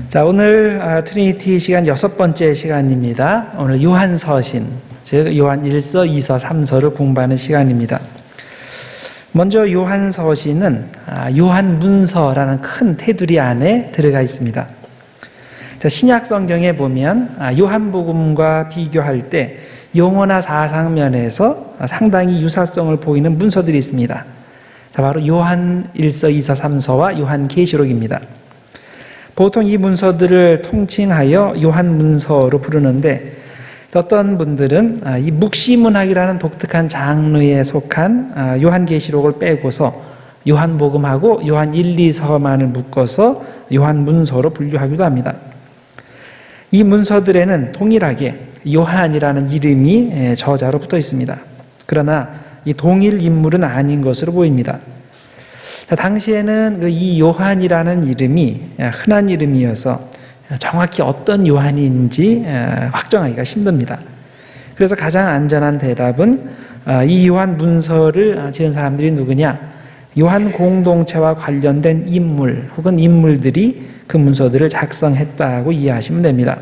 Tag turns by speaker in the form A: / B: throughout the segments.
A: 자, 오늘 트리니티 시간 6번째 시간입니다. 오늘 요한서신, 즉 요한 1서, 2서, 3서를 공부하는 시간입니다. 먼저 요한서신은 요한문서라는 큰 테두리 안에 들어가 있습니다. 자, 신약 성경에 보면 요한복음과 비교할 때 용어나 사상면에서 상당히 유사성을 보이는 문서들이 있습니다. 자, 바로 요한 1서, 2서, 3서와 요한계시록입니다. 보통 이 문서들을 통칭하여 요한문서로 부르는데, 어떤 분들은 이 묵시문학이라는 독특한 장르에 속한 요한계시록을 빼고서 요한복음하고 요한 1, 2서만을 묶어서 요한문서로 분류하기도 합니다. 이 문서들에는 동일하게 요한이라는 이름이 저자로 붙어 있습니다. 그러나 이 동일 인물은 아닌 것으로 보입니다. 자, 당시에는 이 요한이라는 이름이 흔한 이름이어서 정확히 어떤 요한인지 확정하기가 힘듭니다. 그래서 가장 안전한 대답은 이 요한 문서를 지은 사람들이 누구냐? 요한 공동체와 관련된 인물 혹은 인물들이 그 문서들을 작성했다고 이해하시면 됩니다.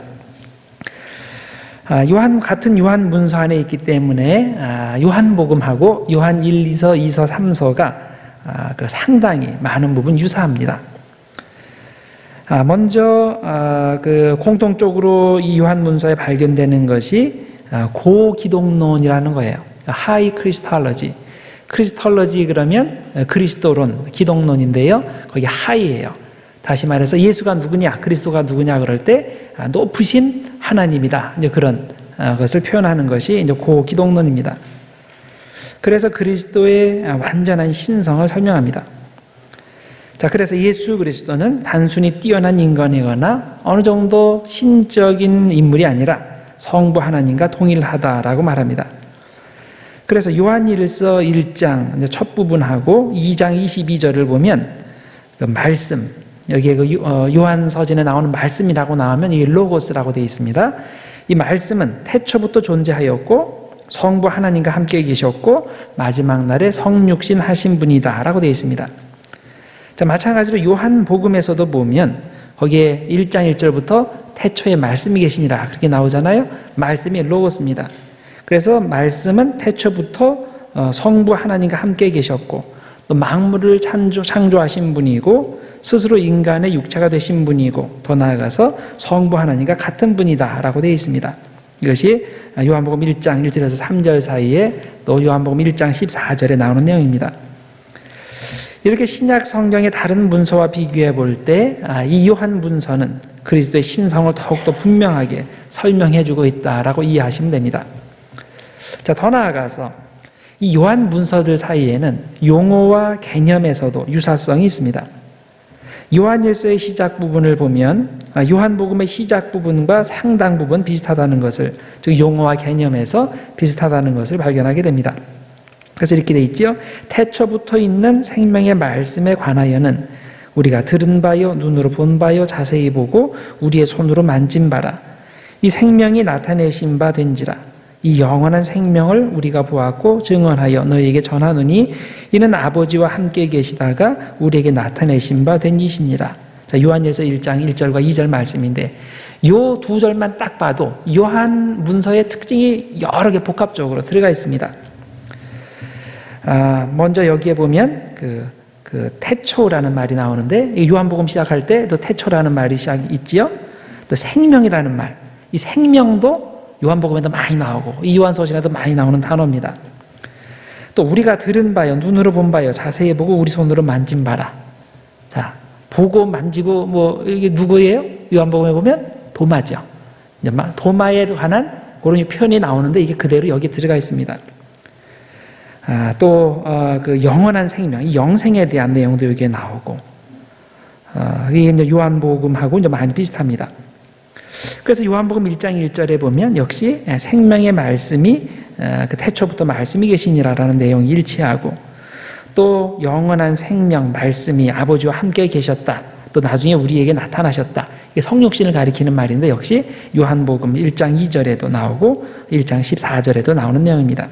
A: 같은 요한 문서 안에 있기 때문에 요한복음하고 요한 1, 2서, 2서, 3서가 상당히 많은 부분 유사합니다. 먼저 공통적으로 이 요한 문서에 발견되는 것이 고기독론이라는 거예요. 하이 크리스톨로지. 크리스톨로지 그러면 그리스도론, 기독론인데요. 거기 하이예요. 다시 말해서 예수가 누구냐, 그리스도가 누구냐 그럴 때 높으신 하나님이다. 이제 그런 것을 표현하는 것이 이제 고기독론입니다. 그래서 그리스도의 완전한 신성을 설명합니다. 자, 그래서 예수 그리스도는 단순히 뛰어난 인간이거나 어느 정도 신적인 인물이 아니라 성부 하나님과 동일하다라고 말합니다. 그래서 요한 1서 1장 첫 부분하고 2장 22절을 보면 그 말씀, 여기에 요한 서신에 나오는 말씀이라고 나오면 이게 로고스라고 되어 있습니다. 이 말씀은 태초부터 존재하였고 성부 하나님과 함께 계셨고 마지막 날에 성육신 하신 분이다 라고 되어 있습니다. 자, 마찬가지로 요한복음에서도 보면 거기에 1장 1절부터 태초에 말씀이 계시니라 그렇게 나오잖아요. 말씀이 로고스입니다. 그래서 말씀은 태초부터 성부 하나님과 함께 계셨고 또 만물을 창조하신 분이고 스스로 인간의 육체가 되신 분이고 더 나아가서 성부 하나님과 같은 분이다 라고 되어 있습니다. 이것이 요한복음 1장 1절에서 3절 사이에 또 요한복음 1장 14절에 나오는 내용입니다. 이렇게 신약 성경의 다른 문서와 비교해 볼 때 이 요한 문서는 그리스도의 신성을 더욱더 분명하게 설명해 주고 있다라고 이해하시면 됩니다. 자, 더 나아가서 이 요한 문서들 사이에는 용어와 개념에서도 유사성이 있습니다. 요한일서의 시작 부분을 보면 요한복음의 시작 부분과 상당 부분 비슷하다는 것을, 즉 용어와 개념에서 비슷하다는 것을 발견하게 됩니다. 그래서 이렇게 돼 있죠. 태초부터 있는 생명의 말씀에 관하여는 우리가 들은 바요, 눈으로 본 바요, 자세히 보고 우리의 손으로 만진 바라. 이 생명이 나타내신 바 된지라. 이 영원한 생명을 우리가 보았고 증언하여 너희에게 전하노니 이는 아버지와 함께 계시다가 우리에게 나타내신 바 된 이시니라. 자, 요한일서 1장 1절과 2절 말씀인데 요 두 절만 딱 봐도 요한 문서의 특징이 여러 개 복합적으로 들어가 있습니다. 먼저 여기에 보면 그 태초라는 말이 나오는데 요한복음 시작할 때 또 태초라는 말이 있지요. 또 생명이라는 말, 이 생명도 요한복음에도 많이 나오고 이 요한서신에도 많이 나오는 단어입니다. 또 우리가 들은 바요, 눈으로 본 바요, 자세히 보고 우리 손으로 만진 바라. 자, 보고 만지고 이게 누구예요? 요한복음에 보면 도마죠. 도마에 관한 그런 표현이 나오는데 이게 그대로 여기 들어가 있습니다. 또 그 영원한 생명, 이 영생에 대한 내용도 여기에 나오고 이게 이제 요한복음하고 이제 많이 비슷합니다. 그래서 요한복음 1장 1절에 보면 역시 생명의 말씀이 그 태초부터 말씀이 계시니라라는 내용이 일치하고 또 영원한 생명 말씀이 아버지와 함께 계셨다. 또 나중에 우리에게 나타나셨다. 이게 성육신을 가리키는 말인데 역시 요한복음 1장 2절에도 나오고 1장 14절에도 나오는 내용입니다.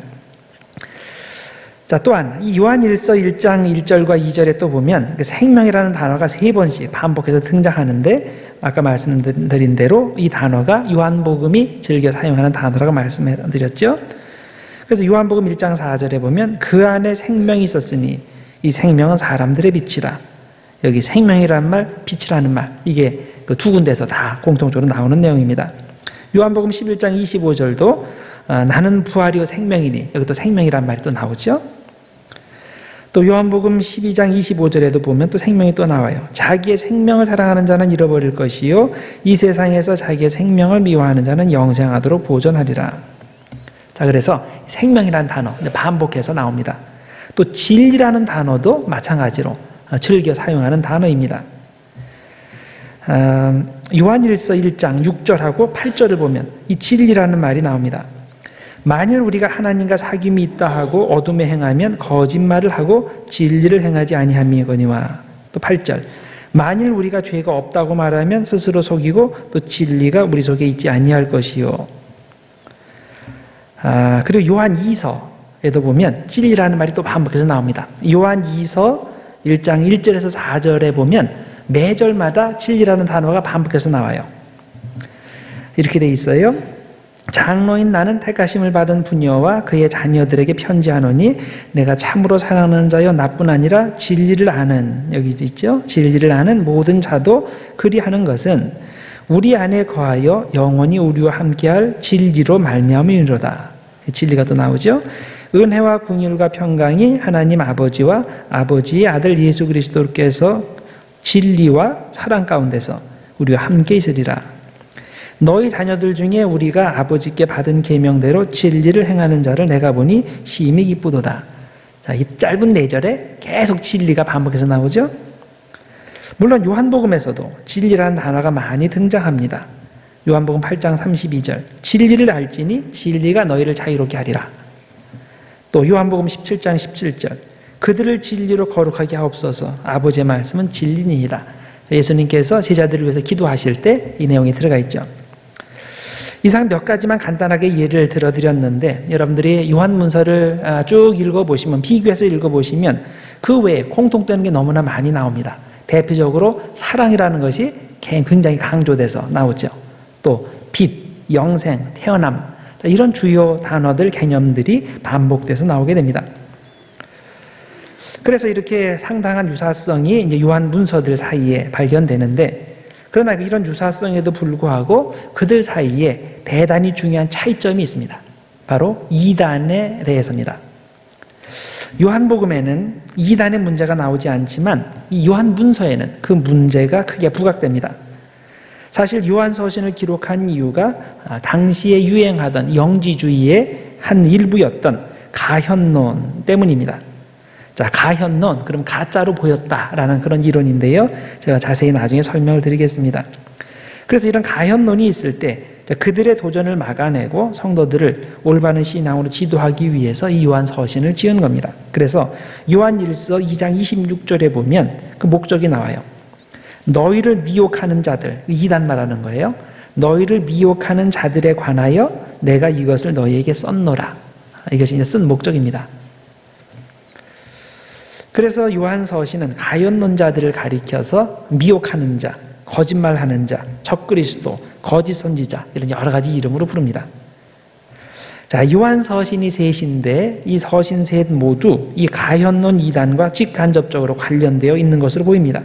A: 자, 또한 이 요한일서 1장 1절과 2절에 또 보면 생명이라는 단어가 3번씩 반복해서 등장하는데, 아까 말씀드린 대로 이 단어가 요한복음이 즐겨 사용하는 단어라고 말씀드렸죠. 그래서 요한복음 1장 4절에 보면 그 안에 생명이 있었으니 이 생명은 사람들의 빛이라. 여기 생명이란 말, 빛이라는 말, 이게 그 두 군데서 다 공통적으로 나오는 내용입니다. 요한복음 11장 25절도 나는 부활이요 생명이니, 여기 또 생명이란 말이 또 나오죠. 또 요한복음 12장 25절에도 보면 또 생명이 또 나와요. 자기의 생명을 사랑하는 자는 잃어버릴 것이요 이 세상에서 자기의 생명을 미워하는 자는 영생하도록 보존하리라. 자, 그래서 생명이라는 단어 반복해서 나옵니다. 또 진리라는 단어도 마찬가지로 즐겨 사용하는 단어입니다. 요한일서 1장 6절하고 8절을 보면 이 진리라는 말이 나옵니다. 만일 우리가 하나님과 사귐이 있다 하고 어둠에 행하면 거짓말을 하고 진리를 행하지 아니함이거니와. 또 8절, 만일 우리가 죄가 없다고 말하면 스스로 속이고 또 진리가 우리 속에 있지 아니할 것이요. 그리고 요한 2서에도 보면 진리라는 말이 또 반복해서 나옵니다. 요한 2서 1장 1절에서 4절에 보면 매절마다 진리라는 단어가 반복해서 나와요. 이렇게 돼 있어요. 장로인 나는 택하심을 받은 부녀와 그의 자녀들에게 편지하노니 내가 참으로 사랑하는 자여 나뿐 아니라 진리를 아는, 여기 있죠, 진리를 아는 모든 자도 그리하는 것은 우리 안에 거하여 영원히 우리와 함께할 진리로 말미암음이로다. 진리가 또 나오죠. 은혜와 긍휼과 평강이 하나님 아버지와 아버지의 아들 예수 그리스도께서 진리와 사랑 가운데서 우리와 함께 있으리라. 너희 자녀들 중에 우리가 아버지께 받은 계명대로 진리를 행하는 자를 내가 보니 심히 기쁘도다. 자, 이 짧은 4절에 계속 진리가 반복해서 나오죠. 물론 요한복음에서도 진리라는 단어가 많이 등장합니다. 요한복음 8장 32절, 진리를 알지니 진리가 너희를 자유롭게 하리라. 또 요한복음 17장 17절, 그들을 진리로 거룩하게 하옵소서. 아버지의 말씀은 진리니이다. 예수님께서 제자들을 위해서 기도하실 때 이 내용이 들어가 있죠. 이상 몇 가지만 간단하게 예를 들어드렸는데, 여러분들이 요한문서를 쭉 읽어보시면, 비교해서 읽어보시면 그 외에 공통되는 게 너무나 많이 나옵니다. 대표적으로 사랑이라는 것이 굉장히 강조돼서 나오죠. 또 빛, 영생, 태어남, 이런 주요 단어들, 개념들이 반복돼서 나오게 됩니다. 그래서 이렇게 상당한 유사성이 이제 요한 문서들 사이에 발견되는데, 그러나 이런 유사성에도 불구하고 그들 사이에 대단히 중요한 차이점이 있습니다. 바로 이단에 대해서입니다. 요한복음에는 이단의 문제가 나오지 않지만 이 요한 문서에는 그 문제가 크게 부각됩니다. 사실 요한서신을 기록한 이유가 당시에 유행하던 영지주의의 한 일부였던 가현론 때문입니다. 자, 가현론, 그럼 가짜로 보였다라는 그런 이론인데요. 제가 자세히 나중에 설명을 드리겠습니다. 그래서 이런 가현론이 있을 때 그들의 도전을 막아내고 성도들을 올바른 신앙으로 지도하기 위해서 이 요한서신을 지은 겁니다. 그래서 요한일서 2장 26절에 보면 그 목적이 나와요. 너희를 미혹하는 자들, 이단 말하는 거예요. 너희를 미혹하는 자들에 관하여 내가 이것을 너희에게 썼노라. 이것이 이제 쓴 목적입니다. 그래서 요한서신은 가현론자들을 가리켜서 미혹하는 자, 거짓말하는 자, 적그리스도, 거짓 선지자, 이런 여러 가지 이름으로 부릅니다. 자, 요한서신이 셋인데 이 서신 셋 모두 이 가현론 이단과 직간접적으로 관련되어 있는 것으로 보입니다.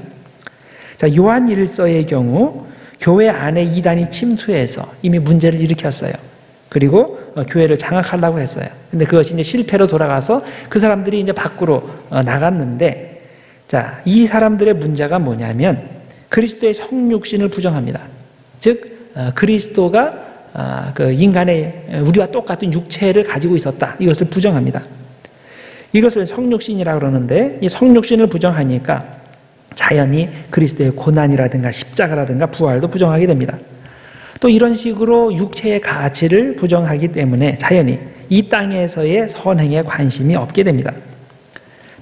A: 자, 요한일서의 경우 교회 안에 이단이 침투해서 이미 문제를 일으켰어요. 그리고 교회를 장악하려고 했어요. 근데 그것이 이제 실패로 돌아가서 그 사람들이 이제 밖으로 나갔는데, 자, 이 사람들의 문제가 뭐냐면 그리스도의 성육신을 부정합니다. 즉, 그리스도가 그 인간의 우리와 똑같은 육체를 가지고 있었다. 이것을 부정합니다. 이것을 성육신이라고 그러는데, 이 성육신을 부정하니까 자연히 그리스도의 고난이라든가 십자가라든가 부활도 부정하게 됩니다. 또 이런 식으로 육체의 가치를 부정하기 때문에 자연히 이 땅에서의 선행에 관심이 없게 됩니다.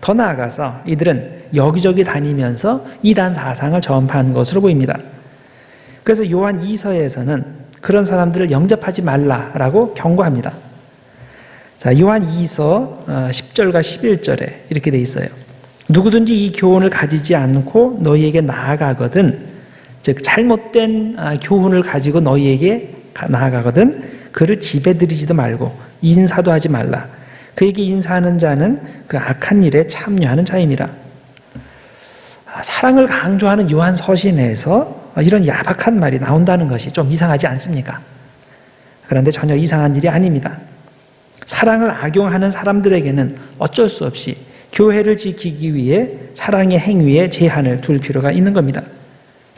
A: 더 나아가서 이들은 여기저기 다니면서 이단 사상을 전파한 것으로 보입니다. 그래서 요한 2서에서는 그런 사람들을 영접하지 말라라고 경고합니다. 자, 요한 2서 10절과 11절에 이렇게 돼 있어요. 누구든지 이 교훈을 가지지 않고 너희에게 나아가거든, 즉 잘못된 교훈을 가지고 너희에게 나아가거든 그를 집에 들이지도 말고 인사도 하지 말라. 그에게 인사하는 자는 그 악한 일에 참여하는 자임이라. 사랑을 강조하는 요한 서신에서 이런 야박한 말이 나온다는 것이 좀 이상하지 않습니까? 그런데 전혀 이상한 일이 아닙니다. 사랑을 악용하는 사람들에게는 어쩔 수 없이 교회를 지키기 위해 사랑의 행위에 제한을 둘 필요가 있는 겁니다.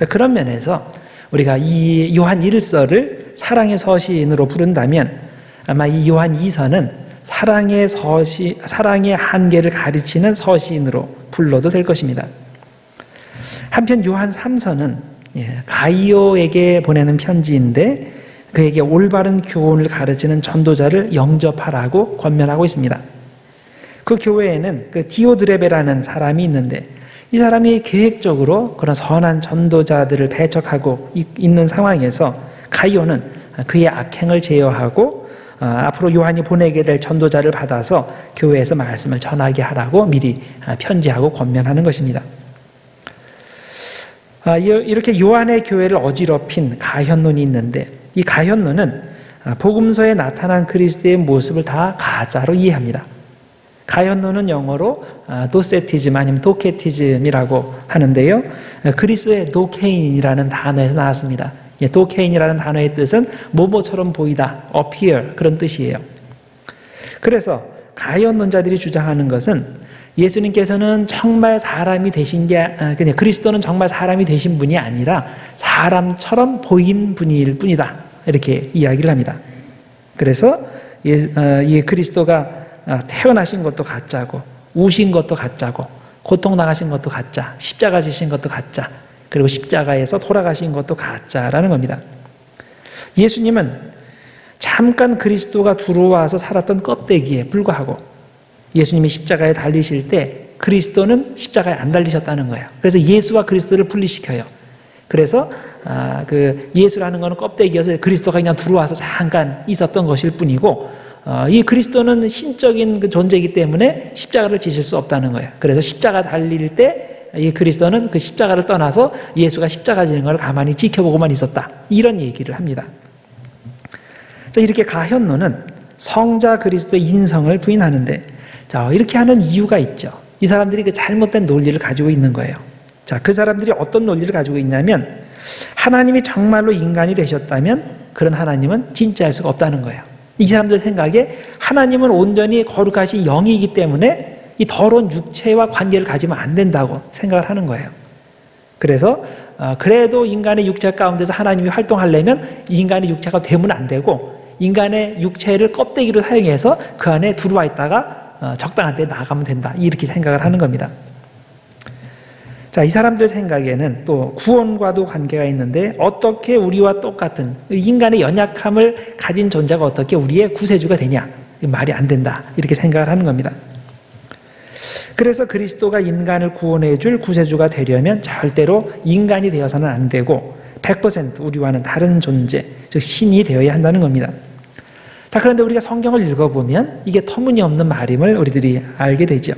A: 그런 면에서 우리가 이 요한 1서를 사랑의 서신으로 부른다면 아마 이 요한 2서는 사랑의 한계를 가르치는 서신으로 불러도 될 것입니다. 한편 요한 3서는 가이오에게 보내는 편지인데 그에게 올바른 교훈을 가르치는 전도자를 영접하라고 권면하고 있습니다. 그 교회에는 그 디오드레베라는 사람이 있는데 이 사람이 계획적으로 그런 선한 전도자들을 배척하고 있는 상황에서 가이오는 그의 악행을 제어하고 앞으로 요한이 보내게 될 전도자를 받아서 교회에서 말씀을 전하게 하라고 미리 편지하고 권면하는 것입니다. 이렇게 요한의 교회를 어지럽힌 가현론이 있는데 이 가현론은 복음서에 나타난 그리스도의 모습을 다 가짜로 이해합니다. 가현론은 영어로 도세티즘 아니면 도케티즘이라고 하는데요. 그리스의 도케인이라는 단어에서 나왔습니다. 도케인이라는 단어의 뜻은 뭐뭐처럼 보이다, appear 그런 뜻이에요. 그래서 가현론자들이 주장하는 것은 예수님께서는 정말 사람이 되신 게 그냥 그리스도는 정말 사람이 되신 분이 아니라 사람처럼 보인 분일 뿐이다 이렇게 이야기를 합니다. 그래서 이 그리스도가 태어나신 것도 가짜고 우신 것도 가짜고 고통당하신 것도 가짜, 십자가 지신 것도 가짜, 그리고 십자가에서 돌아가신 것도 가짜라는 겁니다. 예수님은 잠깐 그리스도가 들어와서 살았던 껍데기에 불과하고 예수님이 십자가에 달리실 때 그리스도는 십자가에 안 달리셨다는 거예요. 그래서 예수와 그리스도를 분리시켜요. 그래서 그 예수라는 것은 껍데기여서 그리스도가 그냥 들어와서 잠깐 있었던 것일 뿐이고 이 그리스도는 신적인 그 존재이기 때문에 십자가를 지실 수 없다는 거예요. 그래서 십자가 달릴 때 이 그리스도는 그 십자가를 떠나서 예수가 십자가 지는 걸 가만히 지켜보고만 있었다. 이런 얘기를 합니다. 이렇게 가현론은 성자 그리스도의 인성을 부인하는데 이렇게 하는 이유가 있죠. 이 사람들이 그 잘못된 논리를 가지고 있는 거예요. 그 사람들이 어떤 논리를 가지고 있냐면 하나님이 정말로 인간이 되셨다면 그런 하나님은 진짜일 수가 없다는 거예요. 이 사람들 생각에 하나님은 온전히 거룩하신 영이기 때문에 이 더러운 육체와 관계를 가지면 안 된다고 생각을 하는 거예요. 그래서 그래도 인간의 육체 가운데서 하나님이 활동하려면 인간의 육체가 되면 안 되고 인간의 육체를 껍데기로 사용해서 그 안에 들어와 있다가 적당한 때 나가면 된다 이렇게 생각을 하는 겁니다. 이 사람들 생각에는 또 구원과도 관계가 있는데 어떻게 우리와 똑같은 인간의 연약함을 가진 존재가 어떻게 우리의 구세주가 되냐, 말이 안 된다 이렇게 생각을 하는 겁니다. 그래서 그리스도가 인간을 구원해 줄 구세주가 되려면 절대로 인간이 되어서는 안 되고 100% 우리와는 다른 존재, 즉 신이 되어야 한다는 겁니다. 그런데 우리가 성경을 읽어보면 이게 터무니없는 말임을 우리들이 알게 되죠.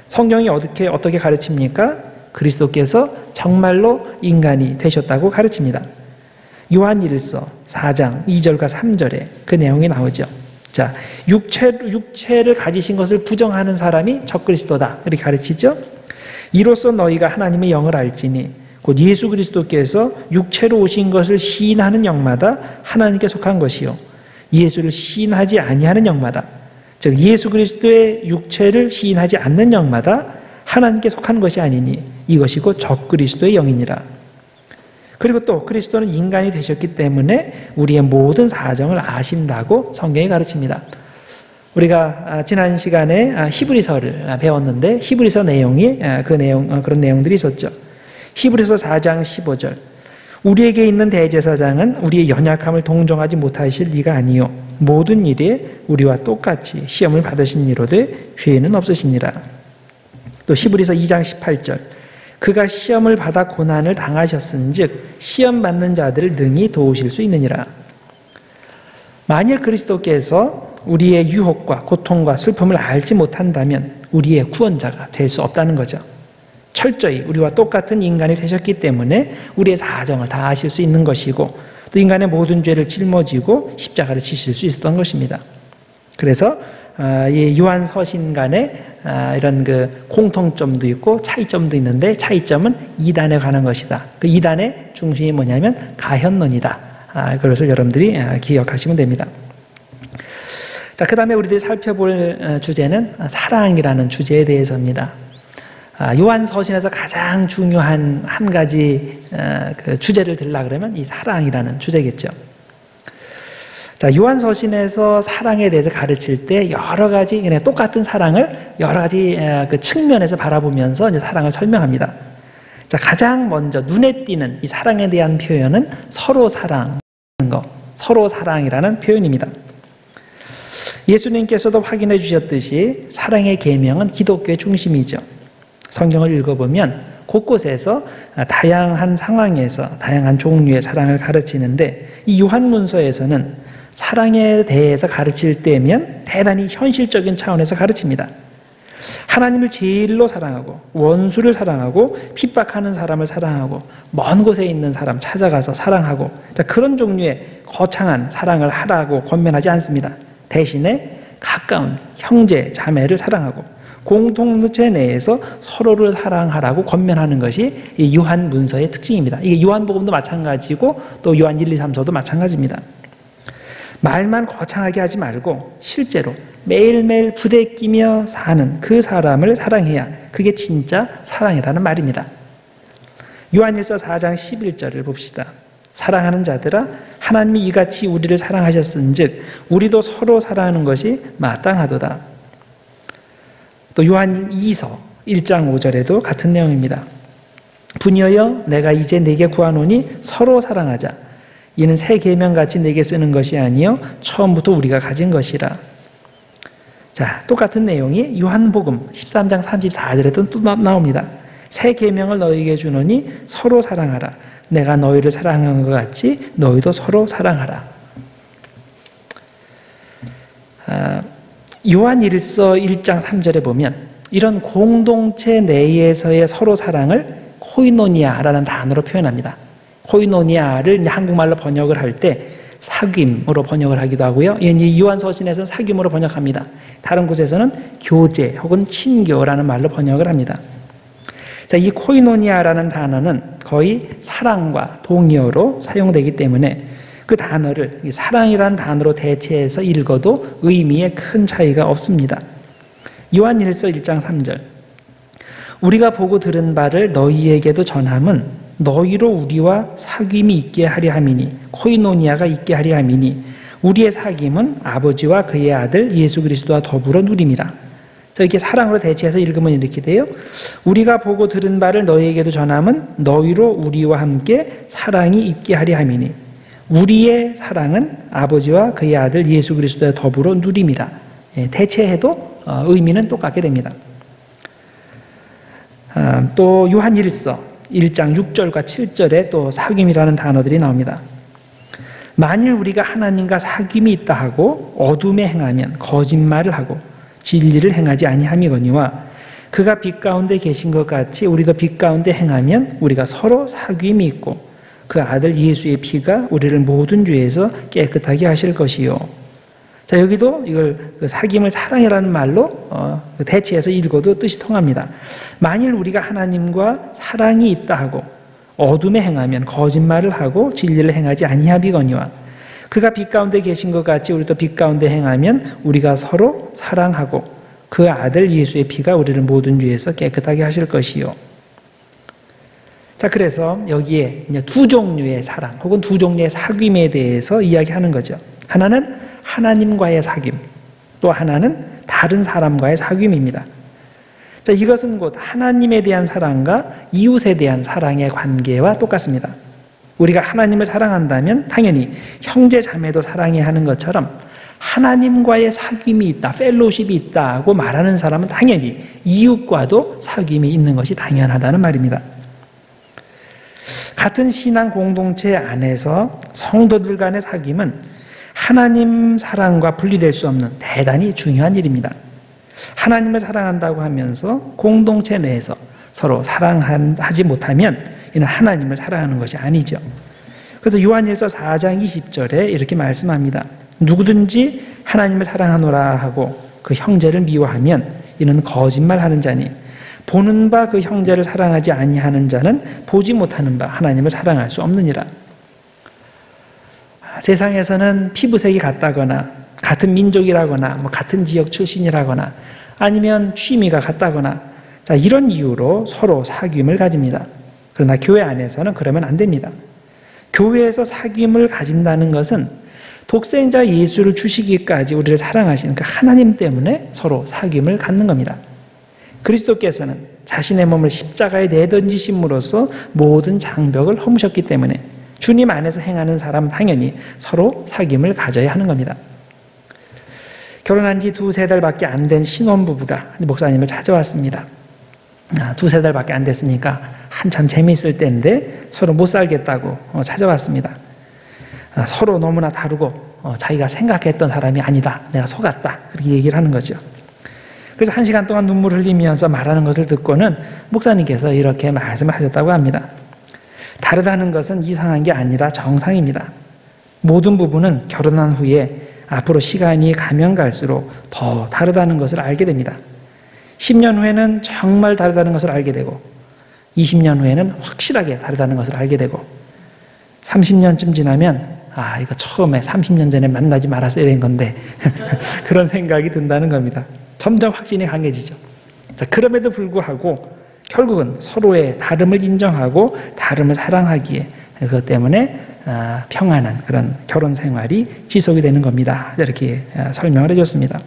A: 성경이 어떻게 가르칩니까? 그리스도께서 정말로 인간이 되셨다고 가르칩니다. 요한 1서 4장 2절과 3절에 그 내용이 나오죠. 육체를 가지신 것을 부정하는 사람이 적그리스도다 이렇게 가르치죠. 이로써 너희가 하나님의 영을 알지니 곧 예수 그리스도께서 육체로 오신 것을 시인하는 영마다 하나님께 속한 것이요 예수를 시인하지 아니하는 영마다, 즉 예수 그리스도의 육체를 시인하지 않는 영마다 하나님께 속한 것이 아니니 이것이 곧 적그리스도의 영이니라. 그리고 또 그리스도는 인간이 되셨기 때문에 우리의 모든 사정을 아신다고 성경이 가르칩니다. 우리가 지난 시간에 히브리서를 배웠는데 히브리서 내용이 그런 내용들이 있었죠. 히브리서 4장 15절 우리에게 있는 대제사장은 우리의 연약함을 동정하지 못하실 리가 아니요 모든 일에 우리와 똑같이 시험을 받으신 이로되 죄는 없으시니라. 또 히브리서 2장 18절 그가 시험을 받아 고난을 당하셨은즉 시험 받는 자들을 능히 도우실 수 있느니라. 만일 그리스도께서 우리의 유혹과 고통과 슬픔을 알지 못한다면 우리의 구원자가 될 수 없다는 거죠. 철저히 우리와 똑같은 인간이 되셨기 때문에 우리의 사정을 다 아실 수 있는 것이고 또 인간의 모든 죄를 짊어지고 십자가를 지실 수 있었던 것입니다. 그래서 이 요한 서신 간에 이런 그 공통점도 있고 차이점도 있는데 차이점은 이단에 관한 것이다. 그 이단의 중심이 뭐냐면 가현론이다. 그것을 여러분들이 기억하시면 됩니다. 자, 그 다음에 우리들이 살펴볼 주제는 사랑이라는 주제에 대해서입니다. 요한 서신에서 가장 중요한 한 가지 그 주제를 들라 그러면 이 사랑이라는 주제겠죠. 자, 요한 서신에서 사랑에 대해서 가르칠 때 여러 가지 그냥 똑같은 사랑을 여러 가지 그 측면에서 바라보면서 이제 사랑을 설명합니다. 자, 가장 먼저 눈에 띄는 이 사랑에 대한 표현은 서로 사랑하는 것, 서로 사랑이라는 표현입니다. 예수님께서도 확인해 주셨듯이 사랑의 계명은 기독교의 중심이죠. 성경을 읽어보면 곳곳에서 다양한 상황에서 다양한 종류의 사랑을 가르치는데 이 요한문서에서는 사랑에 대해서 가르칠 때면 대단히 현실적인 차원에서 가르칩니다. 하나님을 제일로 사랑하고 원수를 사랑하고 핍박하는 사람을 사랑하고 먼 곳에 있는 사람 찾아가서 사랑하고 그런 종류의 거창한 사랑을 하라고 권면하지 않습니다. 대신에 가까운 형제, 자매를 사랑하고 공동체 내에서 서로를 사랑하라고 권면하는 것이 이 요한문서의 특징입니다. 이게 요한복음도 마찬가지고 또 요한 1, 2, 3서도 마찬가지입니다. 말만 거창하게 하지 말고 실제로 매일매일 부대끼며 사는 그 사람을 사랑해야 그게 진짜 사랑이라는 말입니다. 요한일서 4장 11절을 봅시다. 사랑하는 자들아 하나님이 이같이 우리를 사랑하셨은즉 우리도 서로 사랑하는 것이 마땅하도다. 또 요한 2서 1장 5절에도 같은 내용입니다. 부녀여 내가 이제 내게 구하노니 서로 사랑하자. 이는 새 계명같이 내게 쓰는 것이 아니요 처음부터 우리가 가진 것이라. 자, 똑같은 내용이 요한복음 13장 34절에도 또 나옵니다. 새 계명을 너희에게 주노니 서로 사랑하라. 내가 너희를 사랑한 것 같이 너희도 서로 사랑하라. 요한일서 1장 3절에 보면 이런 공동체 내에서의 서로 사랑을 코이노니아라는 단어로 표현합니다. 코이노니아를 한국말로 번역을 할 때 사귐으로 번역을 하기도 하고요. 이 요한서신에서는 사귐으로 번역합니다. 다른 곳에서는 교제 혹은 친교라는 말로 번역을 합니다. 자, 이 코이노니아라는 단어는 거의 사랑과 동의어로 사용되기 때문에 그 단어를 사랑이라는 단어로 대체해서 읽어도 의미에 큰 차이가 없습니다. 요한일서 1장 3절 우리가 보고 들은 바를 너희에게도 전함은 너희로 우리와 사귐이 있게 하려 함이니 코이노니아가 있게 하려 함이니 우리의 사귐은 아버지와 그의 아들 예수 그리스도와 더불어 누림이라. 자, 이렇게 사랑으로 대체해서 읽으면 이렇게 돼요. 우리가 보고 들은 바를 너희에게도 전함은 너희로 우리와 함께 사랑이 있게 하려 함이니 우리의 사랑은 아버지와 그의 아들 예수 그리스도와 더불어 누림이라. 대체해도 의미는 똑같게 됩니다. 또 요한일서 1장 6절과 7절에 또 사귐이라는 단어들이 나옵니다. 만일 우리가 하나님과 사귐이 있다 하고 어둠에 행하면 거짓말을 하고 진리를 행하지 아니함이거니와 그가 빛 가운데 계신 것 같이 우리도 빛 가운데 행하면 우리가 서로 사귐이 있고 그 아들 예수의 피가 우리를 모든 죄에서 깨끗하게 하실 것이요. 자, 여기도 이걸 사귐을 사랑이라는 말로 대체해서 읽어도 뜻이 통합니다. 만일 우리가 하나님과 사랑이 있다 하고 어둠에 행하면 거짓말을 하고 진리를 행하지 아니하비거니와 그가 빛 가운데 계신 것 같이 우리도 빛 가운데 행하면 우리가 서로 사랑하고 그 아들 예수의 피가 우리를 모든 죄에서 깨끗하게 하실 것이요. 자, 그래서 여기에 이제 두 종류의 사랑 혹은 두 종류의 사귐에 대해서 이야기하는 거죠. 하나는 하나님과의 사귐, 또 하나는 다른 사람과의 사귐입니다. 자, 이것은 곧 하나님에 대한 사랑과 이웃에 대한 사랑의 관계와 똑같습니다. 우리가 하나님을 사랑한다면 당연히 형제 자매도 사랑해야 하는 것처럼 하나님과의 사귐이 있다, 펠로십이 있다고 말하는 사람은 당연히 이웃과도 사귐이 있는 것이 당연하다는 말입니다. 같은 신앙 공동체 안에서 성도들 간의 사귐은 하나님 사랑과 분리될 수 없는 대단히 중요한 일입니다. 하나님을 사랑한다고 하면서 공동체 내에서 서로 사랑하지 못하면 이는 하나님을 사랑하는 것이 아니죠. 그래서 요한일서 4장 20절에 이렇게 말씀합니다. 누구든지 하나님을 사랑하노라 하고 그 형제를 미워하면 이는 거짓말하는 자니 보는 바 그 형제를 사랑하지 아니하는 자는 보지 못하는 바 하나님을 사랑할 수 없느니라. 세상에서는 피부색이 같다거나 같은 민족이라거나 같은 지역 출신이라거나 아니면 취미가 같다거나 이런 이유로 서로 사귐을 가집니다. 그러나 교회 안에서는 그러면 안 됩니다. 교회에서 사귐을 가진다는 것은 독생자 예수를 주시기까지 우리를 사랑하시는 그 하나님 때문에 서로 사귐을 갖는 겁니다. 그리스도께서는 자신의 몸을 십자가에 내던지심으로써 모든 장벽을 허무셨기 때문에 주님 안에서 행하는 사람은 당연히 서로 사귐을 가져야 하는 겁니다. 결혼한 지 2-3달밖에 안 된 신혼부부가 목사님을 찾아왔습니다. 2-3달밖에 안 됐으니까 한참 재미있을 때인데 서로 못 살겠다고 찾아왔습니다. 서로 너무나 다르고 자기가 생각했던 사람이 아니다. 내가 속았다. 그렇게 얘기를 하는 거죠. 그래서 1시간 동안 눈물 흘리면서 말하는 것을 듣고는 목사님께서 이렇게 말씀을 하셨다고 합니다. 다르다는 것은 이상한 게 아니라 정상입니다. 모든 부부는 결혼한 후에 앞으로 시간이 가면 갈수록 더 다르다는 것을 알게 됩니다. 10년 후에는 정말 다르다는 것을 알게 되고 20년 후에는 확실하게 다르다는 것을 알게 되고 30년쯤 지나면 이거 처음에 30년 전에 만나지 말았어야 된 건데 그런 생각이 든다는 겁니다. 점점 확신이 강해지죠. 그럼에도 불구하고 결국은 서로의 다름을 인정하고 다름을 사랑하기에 그것 때문에 평안한 그런 결혼 생활이 지속이 되는 겁니다. 이렇게 설명을 해줬습니다.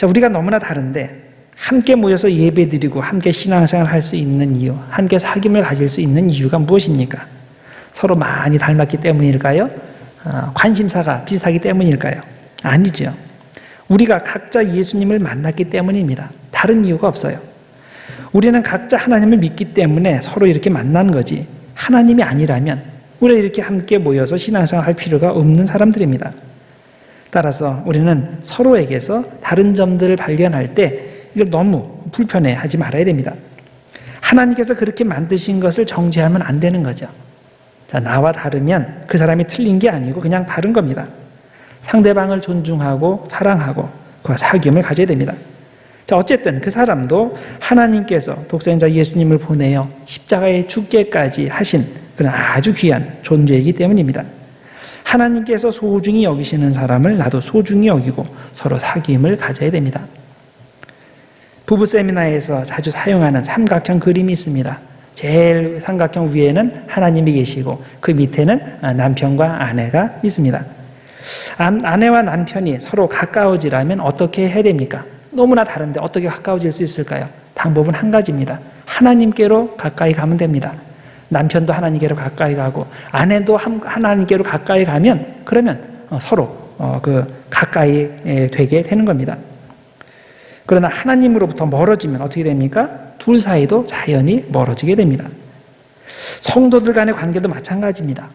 A: 우리가 너무나 다른데 함께 모여서 예배드리고 함께 신앙생활을 할 수 있는 이유, 함께 사귐을 가질 수 있는 이유가 무엇입니까? 서로 많이 닮았기 때문일까요? 관심사가 비슷하기 때문일까요? 아니죠. 우리가 각자 예수님을 만났기 때문입니다. 다른 이유가 없어요. 우리는 각자 하나님을 믿기 때문에 서로 이렇게 만난 거지 하나님이 아니라면 우리가 이렇게 함께 모여서 신앙생활 할 필요가 없는 사람들입니다. 따라서 우리는 서로에게서 다른 점들을 발견할 때 이걸 너무 불편해하지 말아야 됩니다. 하나님께서 그렇게 만드신 것을 정죄하면 안 되는 거죠. 나와 다르면 그 사람이 틀린 게 아니고 그냥 다른 겁니다. 상대방을 존중하고 사랑하고 그와 사귐을 가져야 됩니다. 어쨌든 그 사람도 하나님께서 독생자 예수님을 보내어 십자가에 죽게까지 하신 그런 아주 귀한 존재이기 때문입니다. 하나님께서 소중히 여기시는 사람을 나도 소중히 여기고 서로 사귐을 가져야 됩니다. 부부 세미나에서 자주 사용하는 삼각형 그림이 있습니다. 제일 삼각형 위에는 하나님이 계시고 그 밑에는 남편과 아내가 있습니다. 아내와 남편이 서로 가까워지려면 어떻게 해야 됩니까? 너무나 다른데 어떻게 가까워질 수 있을까요? 방법은 한 가지입니다. 하나님께로 가까이 가면 됩니다. 남편도 하나님께로 가까이 가고 아내도 하나님께로 가까이 가면 그러면 서로 가까이 되게 되는 겁니다. 그러나 하나님으로부터 멀어지면 어떻게 됩니까? 둘 사이도 자연히 멀어지게 됩니다. 성도들 간의 관계도 마찬가지입니다.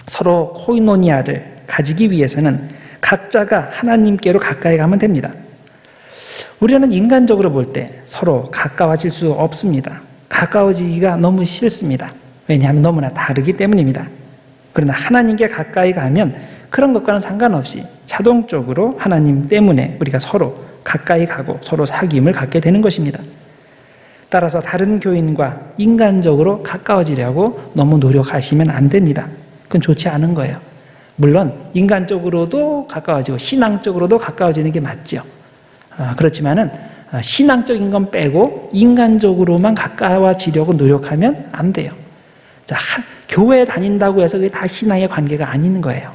A: 서로 코이노니아를 가지기 위해서는 각자가 하나님께로 가까이 가면 됩니다. 우리는 인간적으로 볼 때 서로 가까워질 수 없습니다. 가까워지기가 너무 싫습니다. 왜냐하면 너무나 다르기 때문입니다. 그러나 하나님께 가까이 가면 그런 것과는 상관없이 자동적으로 하나님 때문에 우리가 서로 가까이 가고 서로 사귐을 갖게 되는 것입니다. 따라서 다른 교인과 인간적으로 가까워지려고 너무 노력하시면 안 됩니다. 그건 좋지 않은 거예요. 물론 인간적으로도 가까워지고 신앙적으로도 가까워지는 게 맞죠. 그렇지만은 신앙적인 건 빼고 인간적으로만 가까워지려고 노력하면 안 돼요. 교회 다닌다고 해서 그게 다 신앙의 관계가 아닌 거예요.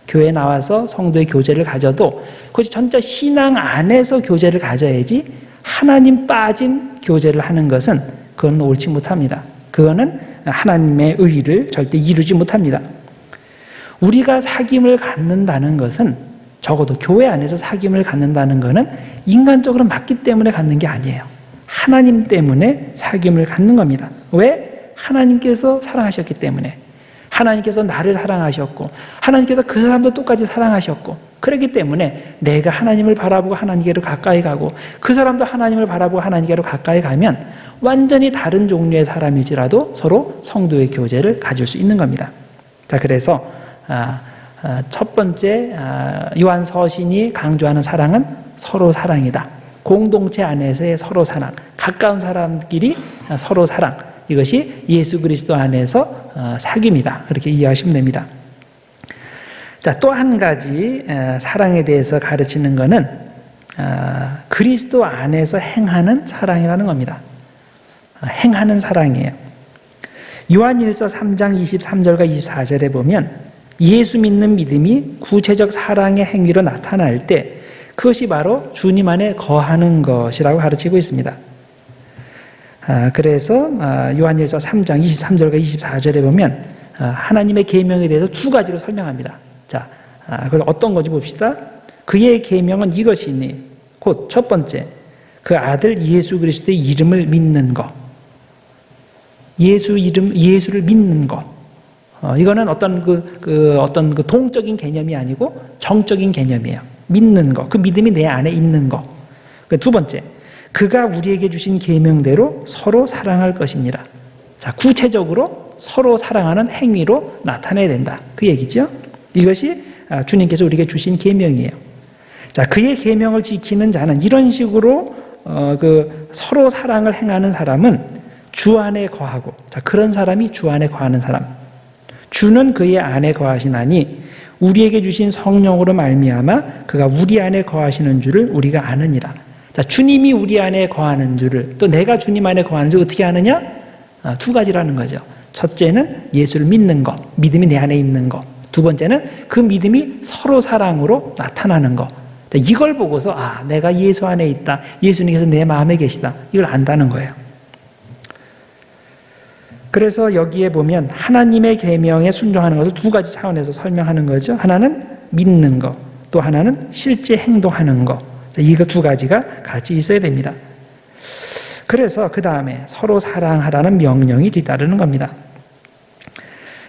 A: 교회에 나와서 성도의 교제를 가져도 그것이 전체 신앙 안에서 교제를 가져야지 하나님 빠진 교제를 하는 것은 그건 옳지 못합니다. 그거는 하나님의 의를 절대 이루지 못합니다. 우리가 사귐을 갖는다는 것은 적어도 교회 안에서 사귐을 갖는다는 것은 인간적으로 맞기 때문에 갖는 게 아니에요. 하나님 때문에 사귐을 갖는 겁니다. 왜? 하나님께서 사랑하셨기 때문에, 하나님께서 나를 사랑하셨고 하나님께서 그 사람도 똑같이 사랑하셨고, 그렇기 때문에 내가 하나님을 바라보고 하나님께로 가까이 가고 그 사람도 하나님을 바라보고 하나님께로 가까이 가면 완전히 다른 종류의 사람일지라도 서로 성도의 교제를 가질 수 있는 겁니다. 자, 그래서 첫 번째 요한 서신이 강조하는 사랑은 서로 사랑이다. 공동체 안에서의 서로 사랑, 가까운 사람끼리 서로 사랑, 이것이 예수 그리스도 안에서 사귐이다. 그렇게 이해하시면 됩니다. 자, 또 한 가지 사랑에 대해서 가르치는 것은 그리스도 안에서 행하는 사랑이라는 겁니다. 행하는 사랑이에요. 요한일서 3장 23절과 24절에 보면 예수 믿는 믿음이 구체적 사랑의 행위로 나타날 때 그것이 바로 주님 안에 거하는 것이라고 가르치고 있습니다. 그래서 요한일서 3장 23절과 24절에 보면 하나님의 계명에 대해서 두 가지로 설명합니다. 자, 그걸 어떤 건지 봅시다. 그의 계명은 이것이니 곧 첫 번째, 그 아들 예수 그리스도의 이름을 믿는 것. 예수를 믿는 것. 이거는 어떤 그 동적인 개념이 아니고 정적인 개념이에요. 믿는 것, 그 믿음이 내 안에 있는 것. 두 번째, 그가 우리에게 주신 계명대로 서로 사랑할 것이니라. 자, 구체적으로 서로 사랑하는 행위로 나타내야 된다. 그 얘기죠. 이것이 주님께서 우리에게 주신 계명이에요. 자, 그의 계명을 지키는 자는 이런 식으로 그 서로 사랑을 행하는 사람은 주 안에 거하고, 자, 그런 사람이 주 안에 거하는 사람. 주는 그의 안에 거하시나니 우리에게 주신 성령으로 말미암아 그가 우리 안에 거하시는 줄을 우리가 아느니라. 자, 주님이 우리 안에 거하는 줄을, 또 내가 주님 안에 거하는 줄을 어떻게 아느냐? 두 가지라는 거죠. 첫째는 예수를 믿는 것, 믿음이 내 안에 있는 것. 두 번째는 그 믿음이 서로 사랑으로 나타나는 것. 자, 이걸 보고서 내가 예수 안에 있다, 예수님께서 내 마음에 계시다, 이걸 안다는 거예요. 그래서 여기에 보면 하나님의 계명에 순종하는 것을 두 가지 차원에서 설명하는 거죠. 하나는 믿는 것, 또 하나는 실제 행동하는 것. 이거 두 가지가 같이 있어야 됩니다. 그래서 그 다음에 서로 사랑하라는 명령이 뒤따르는 겁니다.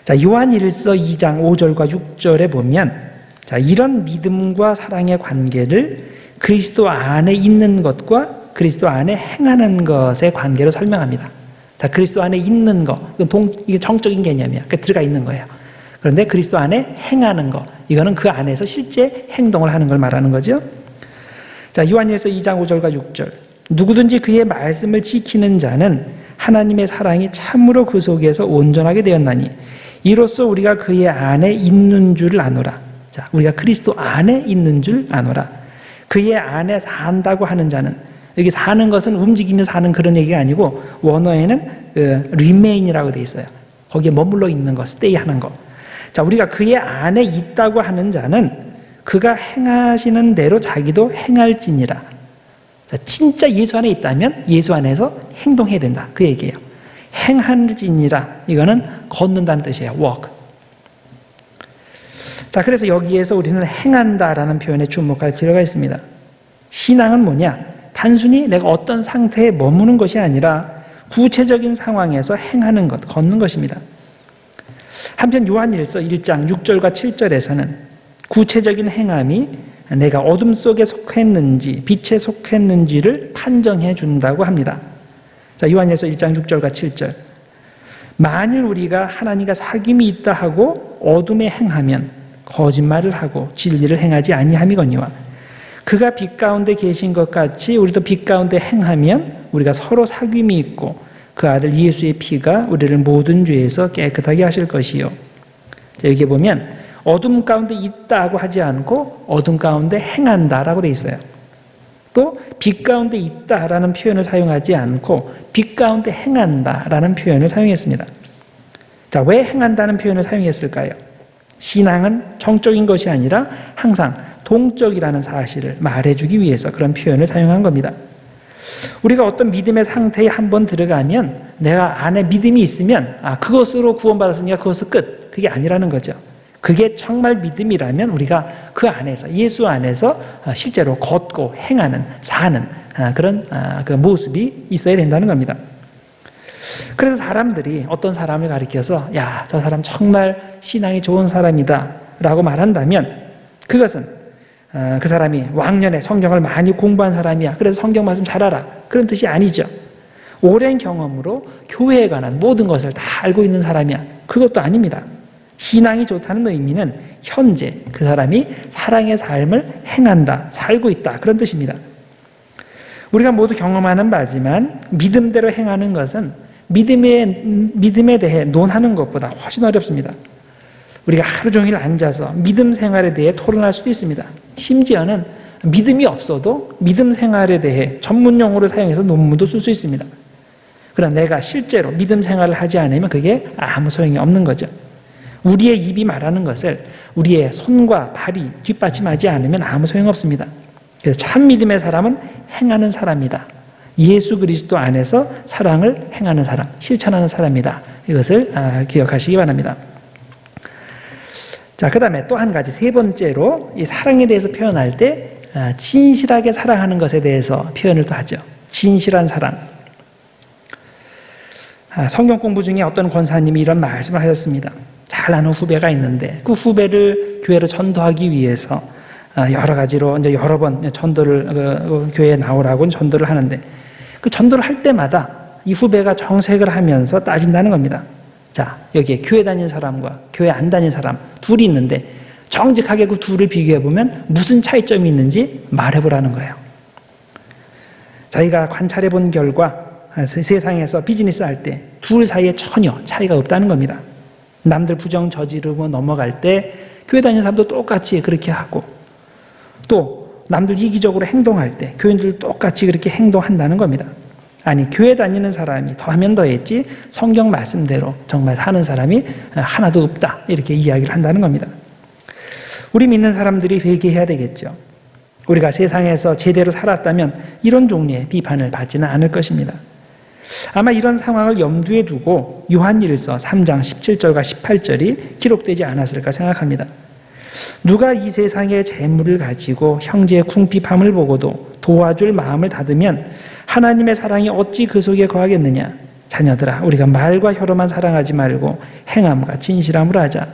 A: 자, 요한일서 2장 5절과 6절에 보면 이런 믿음과 사랑의 관계를 그리스도 안에 있는 것과 그리스도 안에 행하는 것의 관계로 설명합니다. 자, 그리스도 안에 있는 것, 이게 정적인 개념이야. 그러니까 들어가 있는 거예요. 그런데 그리스도 안에 행하는 것, 이거는 그 안에서 실제 행동을 하는 걸 말하는 거죠. 자, 요한일서 2장 5절과 6절. 누구든지 그의 말씀을 지키는 자는 하나님의 사랑이 참으로 그 속에서 온전하게 되었나니 이로써 우리가 그의 안에 있는 줄 아노라. 자, 우리가 그리스도 안에 있는 줄 아노라. 그의 안에 산다고 하는 자는, 여기 사는 것은 움직이며 사는 그런 얘기가 아니고 원어에는 remain이라고 돼 있어요. 거기에 머물러 있는 것, stay 하는 것. 자, 우리가 그의 안에 있다고 하는 자는 그가 행하시는 대로 자기도 행할지니라. 자, 진짜 예수 안에 있다면 예수 안에서 행동해야 된다. 그 얘기예요. 행할지니라. 이거는 걷는다는 뜻이에요. walk. 자, 그래서 여기에서 우리는 행한다라는 표현에 주목할 필요가 있습니다. 신앙은 뭐냐? 단순히 내가 어떤 상태에 머무는 것이 아니라 구체적인 상황에서 행하는 것, 걷는 것입니다. 한편 요한일서 1장 6절과 7절에서는 구체적인 행함이 내가 어둠 속에 속했는지 빛에 속했는지를 판정해 준다고 합니다. 자, 요한일서 1장 6절과 7절. 만일 우리가 하나님과 사귐이 있다 하고 어둠에 행하면 거짓말을 하고 진리를 행하지 아니함이거니와 그가 빛 가운데 계신 것 같이 우리도 빛 가운데 행하면 우리가 서로 사귐이 있고 그 아들 예수의 피가 우리를 모든 죄에서 깨끗하게 하실 것이요. 자, 여기 보면 어둠 가운데 있다고 하지 않고 어둠 가운데 행한다라고 돼 있어요. 또 빛 가운데 있다라는 표현을 사용하지 않고 빛 가운데 행한다라는 표현을 사용했습니다. 자, 왜 행한다는 표현을 사용했을까요? 신앙은 정적인 것이 아니라 항상 동적이라는 사실을 말해주기 위해서 그런 표현을 사용한 겁니다. 우리가 어떤 믿음의 상태에 한번 들어가면 내가 안에 믿음이 있으면 그것으로 구원받았으니까 그것은 끝. 그게 아니라는 거죠. 그게 정말 믿음이라면 우리가 그 안에서 예수 안에서 실제로 걷고 행하는 사는 그런 그 모습이 있어야 된다는 겁니다. 그래서 사람들이 어떤 사람을 가리켜서 야, 저 사람 정말 신앙이 좋은 사람이다 라고 말한다면 그것은 그 사람이 왕년에 성경을 많이 공부한 사람이야, 그래서 성경 말씀 잘 알아, 그런 뜻이 아니죠. 오랜 경험으로 교회에 관한 모든 것을 다 알고 있는 사람이야, 그것도 아닙니다. 신앙이 좋다는 의미는 현재 그 사람이 사랑의 삶을 행한다, 살고 있다, 그런 뜻입니다. 우리가 모두 경험하는 바지만 믿음대로 행하는 것은 믿음에 대해 논하는 것보다 훨씬 어렵습니다. 우리가 하루 종일 앉아서 믿음 생활에 대해 토론할 수도 있습니다. 심지어는 믿음이 없어도 믿음 생활에 대해 전문 용어를 사용해서 논문도 쓸 수 있습니다. 그러나 내가 실제로 믿음 생활을 하지 않으면 그게 아무 소용이 없는 거죠. 우리의 입이 말하는 것을 우리의 손과 발이 뒷받침하지 않으면 아무 소용없습니다. 그래서 참 믿음의 사람은 행하는 사람이다. 예수 그리스도 안에서 사랑을 행하는 사람, 실천하는 사람이다. 이것을 기억하시기 바랍니다. 자, 그 다음에 또 한 가지, 세 번째로 이 사랑에 대해서 표현할 때 진실하게 사랑하는 것에 대해서 표현을 또 하죠. 진실한 사랑. 성경 공부 중에 어떤 권사님이 이런 말씀을 하셨습니다. 잘 아는 후배가 있는데 그 후배를 교회로 전도하기 위해서 여러 가지로 이제 여러 번 전도를 교회에 나오라고 전도를 하는데 그 전도를 할 때마다 이 후배가 정색을 하면서 따진다는 겁니다. 자, 여기에 교회 다니는 사람과 교회 안 다니는 사람 둘이 있는데 정직하게 그 둘을 비교해 보면 무슨 차이점이 있는지 말해보라는 거예요. 자기가 관찰해 본 결과 세상에서 비즈니스 할 때 둘 사이에 전혀 차이가 없다는 겁니다. 남들 부정 저지르고 넘어갈 때 교회 다니는 사람도 똑같이 그렇게 하고, 또 남들 이기적으로 행동할 때 교인들 똑같이 그렇게 행동한다는 겁니다. 아니, 교회 다니는 사람이 더하면 더했지 성경 말씀대로 정말 사는 사람이 하나도 없다, 이렇게 이야기를 한다는 겁니다. 우리 믿는 사람들이 회개해야 되겠죠. 우리가 세상에서 제대로 살았다면 이런 종류의 비판을 받지는 않을 것입니다. 아마 이런 상황을 염두에 두고 요한일서 3장 17절과 18절이 기록되지 않았을까 생각합니다. 누가 이 세상의 재물을 가지고 형제의 궁핍함을 보고도 도와줄 마음을 닫으면 하나님의 사랑이 어찌 그 속에 거하겠느냐. 자녀들아, 우리가 말과 혀로만 사랑하지 말고 행함과 진실함으로 하자.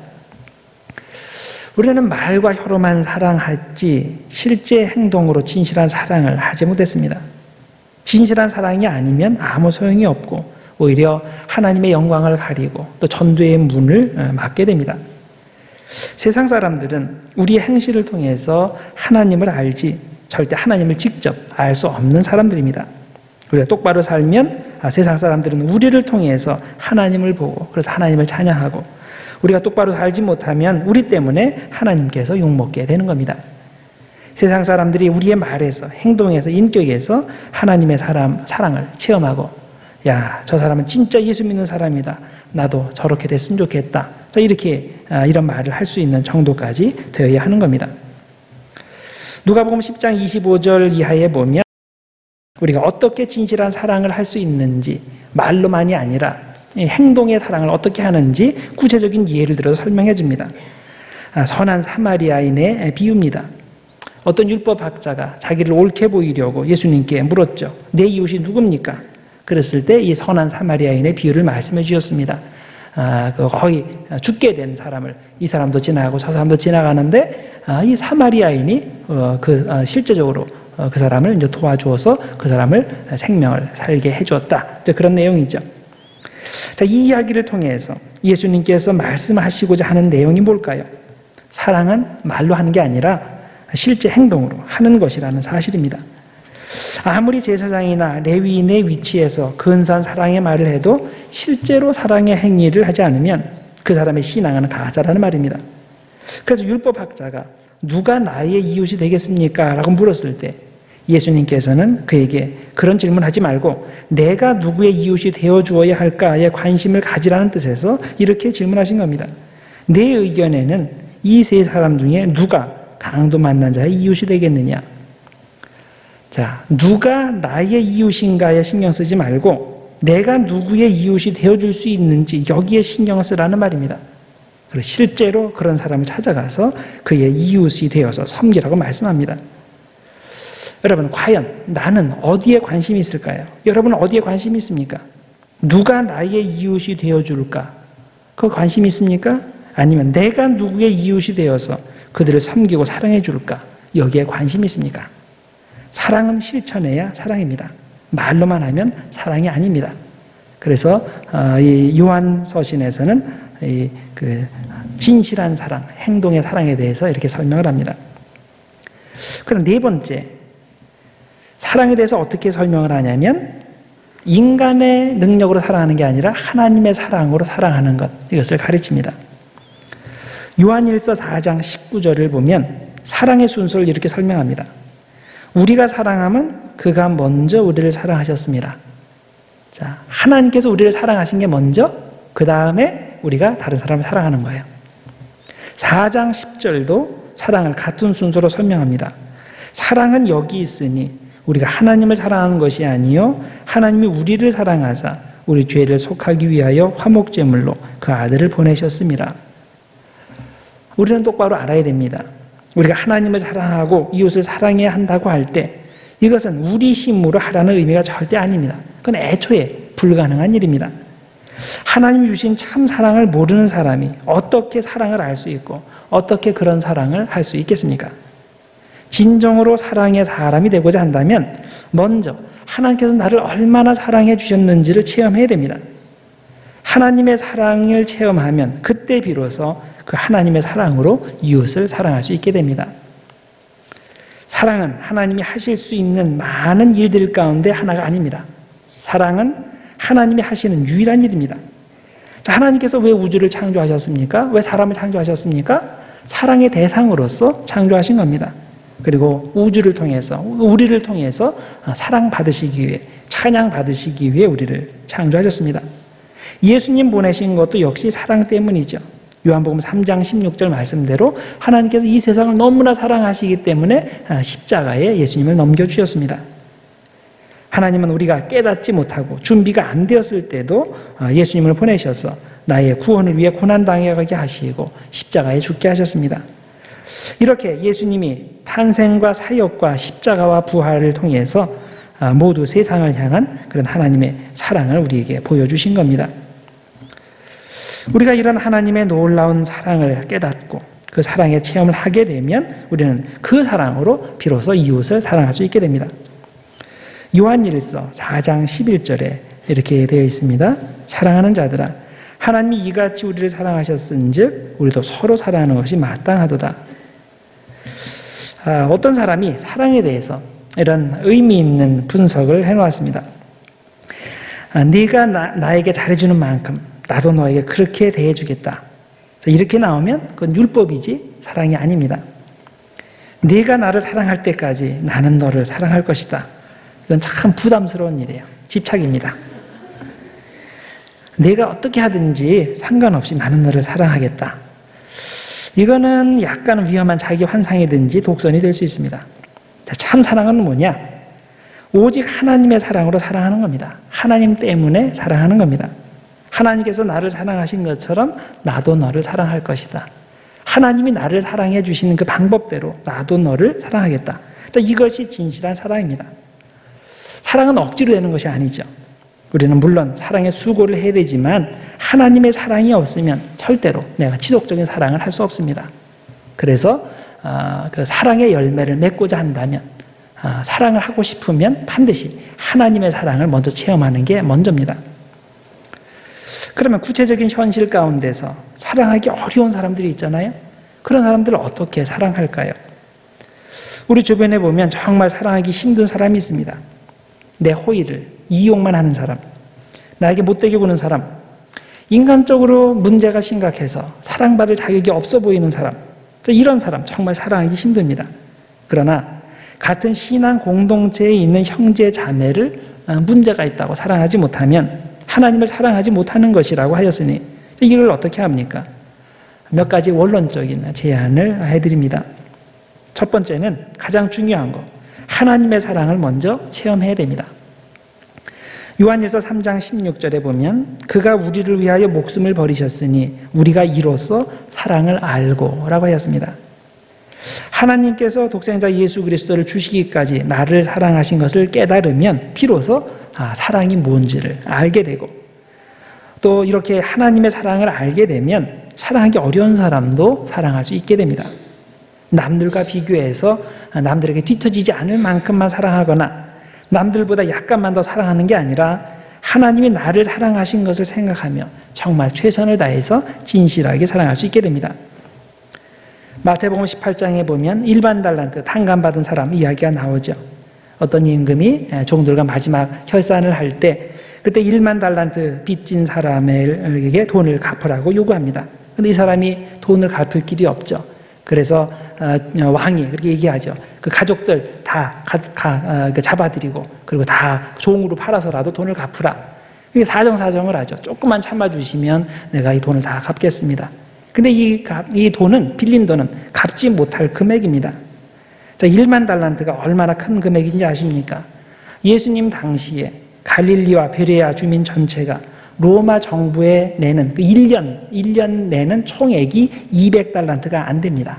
A: 우리는 말과 혀로만 사랑하지 실제 행동으로 진실한 사랑을 하지 못했습니다. 진실한 사랑이 아니면 아무 소용이 없고 오히려 하나님의 영광을 가리고 또 전도의 문을 막게 됩니다. 세상 사람들은 우리의 행실을 통해서 하나님을 알지 절대 하나님을 직접 알 수 없는 사람들입니다. 우리가 똑바로 살면 세상 사람들은 우리를 통해서 하나님을 보고 그래서 하나님을 찬양하고, 우리가 똑바로 살지 못하면 우리 때문에 하나님께서 욕먹게 되는 겁니다. 세상 사람들이 우리의 말에서, 행동에서, 인격에서 하나님의 사랑을 체험하고, 야, 저 사람은 진짜 예수 믿는 사람이다, 나도 저렇게 됐으면 좋겠다, 이렇게 이런 말을 할 수 있는 정도까지 되어야 하는 겁니다. 누가복음 10장 25절 이하에 보면 우리가 어떻게 진실한 사랑을 할 수 있는지, 말로만이 아니라 행동의 사랑을 어떻게 하는지 구체적인 예를 들어서 설명해 줍니다. 선한 사마리아인의 비유입니다. 어떤 율법학자가 자기를 옳게 보이려고 예수님께 물었죠. 내 이웃이 누굽니까? 그랬을 때 이 선한 사마리아인의 비유를 말씀해 주셨습니다. 거의 죽게 된 사람을, 이 사람도 지나가고 저 사람도 지나가는데 이 사마리아인이 실제적으로 그 사람을 이제 도와주어서 그 사람을 생명을 살게 해주었다. 그런 내용이죠. 자, 이 이야기를 통해서 예수님께서 말씀하시고자 하는 내용이 뭘까요? 사랑은 말로 하는 게 아니라 실제 행동으로 하는 것이라는 사실입니다. 아무리 제사장이나 레위인의 위치에서 근사한 사랑의 말을 해도 실제로 사랑의 행위를 하지 않으면 그 사람의 신앙은 가짜라는 말입니다. 그래서 율법학자가 누가 나의 이웃이 되겠습니까? 라고 물었을 때 예수님께서는 그에게 그런 질문하지 말고 내가 누구의 이웃이 되어주어야 할까에 관심을 가지라는 뜻에서 이렇게 질문하신 겁니다. 내 의견에는 이 세 사람 중에 누가 강도 만난 자의 이웃이 되겠느냐? 자, 누가 나의 이웃인가에 신경 쓰지 말고 내가 누구의 이웃이 되어줄 수 있는지 여기에 신경 쓰라는 말입니다. 그리고 실제로 그런 사람을 찾아가서 그의 이웃이 되어서 섬기라고 말씀합니다. 여러분, 과연 나는 어디에 관심이 있을까요? 여러분은 어디에 관심이 있습니까? 누가 나의 이웃이 되어줄까? 그 관심이 있습니까? 아니면 내가 누구의 이웃이 되어서 그들을 섬기고 사랑해 줄까? 여기에 관심이 있습니까? 사랑은 실천해야 사랑입니다. 말로만 하면 사랑이 아닙니다. 그래서 이 요한서신에서는 그 진실한 사랑, 행동의 사랑에 대해서 이렇게 설명을 합니다. 그럼 네 번째, 사랑에 대해서 어떻게 설명을 하냐면 인간의 능력으로 사랑하는 게 아니라 하나님의 사랑으로 사랑하는 것, 이것을 가르칩니다. 요한일서 4장 19절을 보면 사랑의 순서를 이렇게 설명합니다. 우리가 사랑하면 그가 먼저 우리를 사랑하셨습니다. 자, 하나님께서 우리를 사랑하신 게 먼저, 그 다음에 우리가 다른 사람을 사랑하는 거예요. 4장 10절도 사랑을 같은 순서로 설명합니다. 사랑은 여기 있으니 우리가 하나님을 사랑하는 것이 아니요 하나님이 우리를 사랑하사 우리 죄를 속하기 위하여 화목제물로 그 아들을 보내셨습니다. 우리는 똑바로 알아야 됩니다. 우리가 하나님을 사랑하고 이웃을 사랑해야 한다고 할 때 이것은 우리 힘으로 하라는 의미가 절대 아닙니다. 그건 애초에 불가능한 일입니다. 하나님이 주신 참 사랑을 모르는 사람이 어떻게 사랑을 알 수 있고 어떻게 그런 사랑을 할 수 있겠습니까? 진정으로 사랑의 사람이 되고자 한다면 먼저 하나님께서 나를 얼마나 사랑해 주셨는지를 체험해야 됩니다. 하나님의 사랑을 체험하면 그때 비로소 그 하나님의 사랑으로 이웃을 사랑할 수 있게 됩니다. 사랑은 하나님이 하실 수 있는 많은 일들 가운데 하나가 아닙니다. 사랑은 하나님이 하시는 유일한 일입니다. 자, 하나님께서 왜 우주를 창조하셨습니까? 왜 사람을 창조하셨습니까? 사랑의 대상으로서 창조하신 겁니다. 그리고 우주를 통해서, 우리를 통해서 사랑받으시기 위해, 찬양받으시기 위해 우리를 창조하셨습니다. 예수님 보내신 것도 역시 사랑 때문이죠. 요한복음 3장 16절 말씀대로 하나님께서 이 세상을 너무나 사랑하시기 때문에 십자가에 예수님을 넘겨주셨습니다. 하나님은 우리가 깨닫지 못하고 준비가 안 되었을 때도 예수님을 보내셔서 나의 구원을 위해 고난당하게 하시고 십자가에 죽게 하셨습니다. 이렇게 예수님이 탄생과 사역과 십자가와 부활을 통해서 모두 세상을 향한 그런 하나님의 사랑을 우리에게 보여주신 겁니다. 우리가 이런 하나님의 놀라운 사랑을 깨닫고 그 사랑의 체험을 하게 되면 우리는 그 사랑으로 비로소 이웃을 사랑할 수 있게 됩니다. 요한일서 4장 11절에 이렇게 되어 있습니다. 사랑하는 자들아, 하나님이 이같이 우리를 사랑하셨은즉 우리도 서로 사랑하는 것이 마땅하도다. 어떤 사람이 사랑에 대해서 이런 의미 있는 분석을 해놓았습니다. 네가 나에게 잘해주는 만큼 나도 너에게 그렇게 대해주겠다. 이렇게 나오면 그건 율법이지 사랑이 아닙니다. 네가 나를 사랑할 때까지 나는 너를 사랑할 것이다. 이건 참 부담스러운 일이에요. 집착입니다. 내가 어떻게 하든지 상관없이 나는 너를 사랑하겠다. 이거는 약간 위험한 자기 환상이든지 독선이 될 수 있습니다. 참 사랑은 뭐냐? 오직 하나님의 사랑으로 사랑하는 겁니다. 하나님 때문에 사랑하는 겁니다. 하나님께서 나를 사랑하신 것처럼 나도 너를 사랑할 것이다. 하나님이 나를 사랑해 주시는 그 방법대로 나도 너를 사랑하겠다. 이것이 진실한 사랑입니다. 사랑은 억지로 되는 것이 아니죠. 우리는 물론 사랑에 수고를 해야 되지만 하나님의 사랑이 없으면 절대로 내가 지속적인 사랑을 할 수 없습니다. 그래서 그 사랑의 열매를 맺고자 한다면 사랑을 하고 싶으면 반드시 하나님의 사랑을 먼저 체험하는 게 먼저입니다. 그러면 구체적인 현실 가운데서 사랑하기 어려운 사람들이 있잖아요. 그런 사람들을 어떻게 사랑할까요? 우리 주변에 보면 정말 사랑하기 힘든 사람이 있습니다. 내 호의를 이용만 하는 사람, 나에게 못되게 구는 사람, 인간적으로 문제가 심각해서 사랑받을 자격이 없어 보이는 사람, 이런 사람 정말 사랑하기 힘듭니다. 그러나 같은 신앙 공동체에 있는 형제 자매를 문제가 있다고 사랑하지 못하면 하나님을 사랑하지 못하는 것이라고 하였으니 이걸 어떻게 합니까? 몇 가지 원론적인 제안을 해드립니다. 첫 번째는 가장 중요한 거, 하나님의 사랑을 먼저 체험해야 됩니다. 요한일서 3장 16절에 보면 그가 우리를 위하여 목숨을 버리셨으니 우리가 이로써 사랑을 알고 라고 하였습니다. 하나님께서 독생자 예수 그리스도를 주시기까지 나를 사랑하신 것을 깨달으면 비로소 사랑이 뭔지를 알게 되고 또 이렇게 하나님의 사랑을 알게 되면 사랑하기 어려운 사람도 사랑할 수 있게 됩니다. 남들과 비교해서 남들에게 뒤처지지 않을 만큼만 사랑하거나 남들보다 약간만 더 사랑하는 게 아니라 하나님이 나를 사랑하신 것을 생각하며 정말 최선을 다해서 진실하게 사랑할 수 있게 됩니다. 마태복음 18장에 보면 일반 달란트 탕감받은 사람 이야기가 나오죠. 어떤 임금이 종들과 마지막 결산을 할 때 그때 1만 달란트 빚진 사람에게 돈을 갚으라고 요구합니다. 그런데 이 사람이 돈을 갚을 길이 없죠. 그래서 왕이 그렇게 얘기하죠. 그 가족들 다 잡아들이고 그리고 다 종으로 팔아서라도 돈을 갚으라. 이게 사정사정을 하죠. 조금만 참아주시면 내가 이 돈을 다 갚겠습니다. 근데 이 돈은, 빌린 돈은 갚지 못할 금액입니다. 자, 1만 달란트가 얼마나 큰 금액인지 아십니까? 예수님 당시에 갈릴리와 베레아 주민 전체가 로마 정부에 내는 그 1년 내는 총액이 200달란트가 안 됩니다.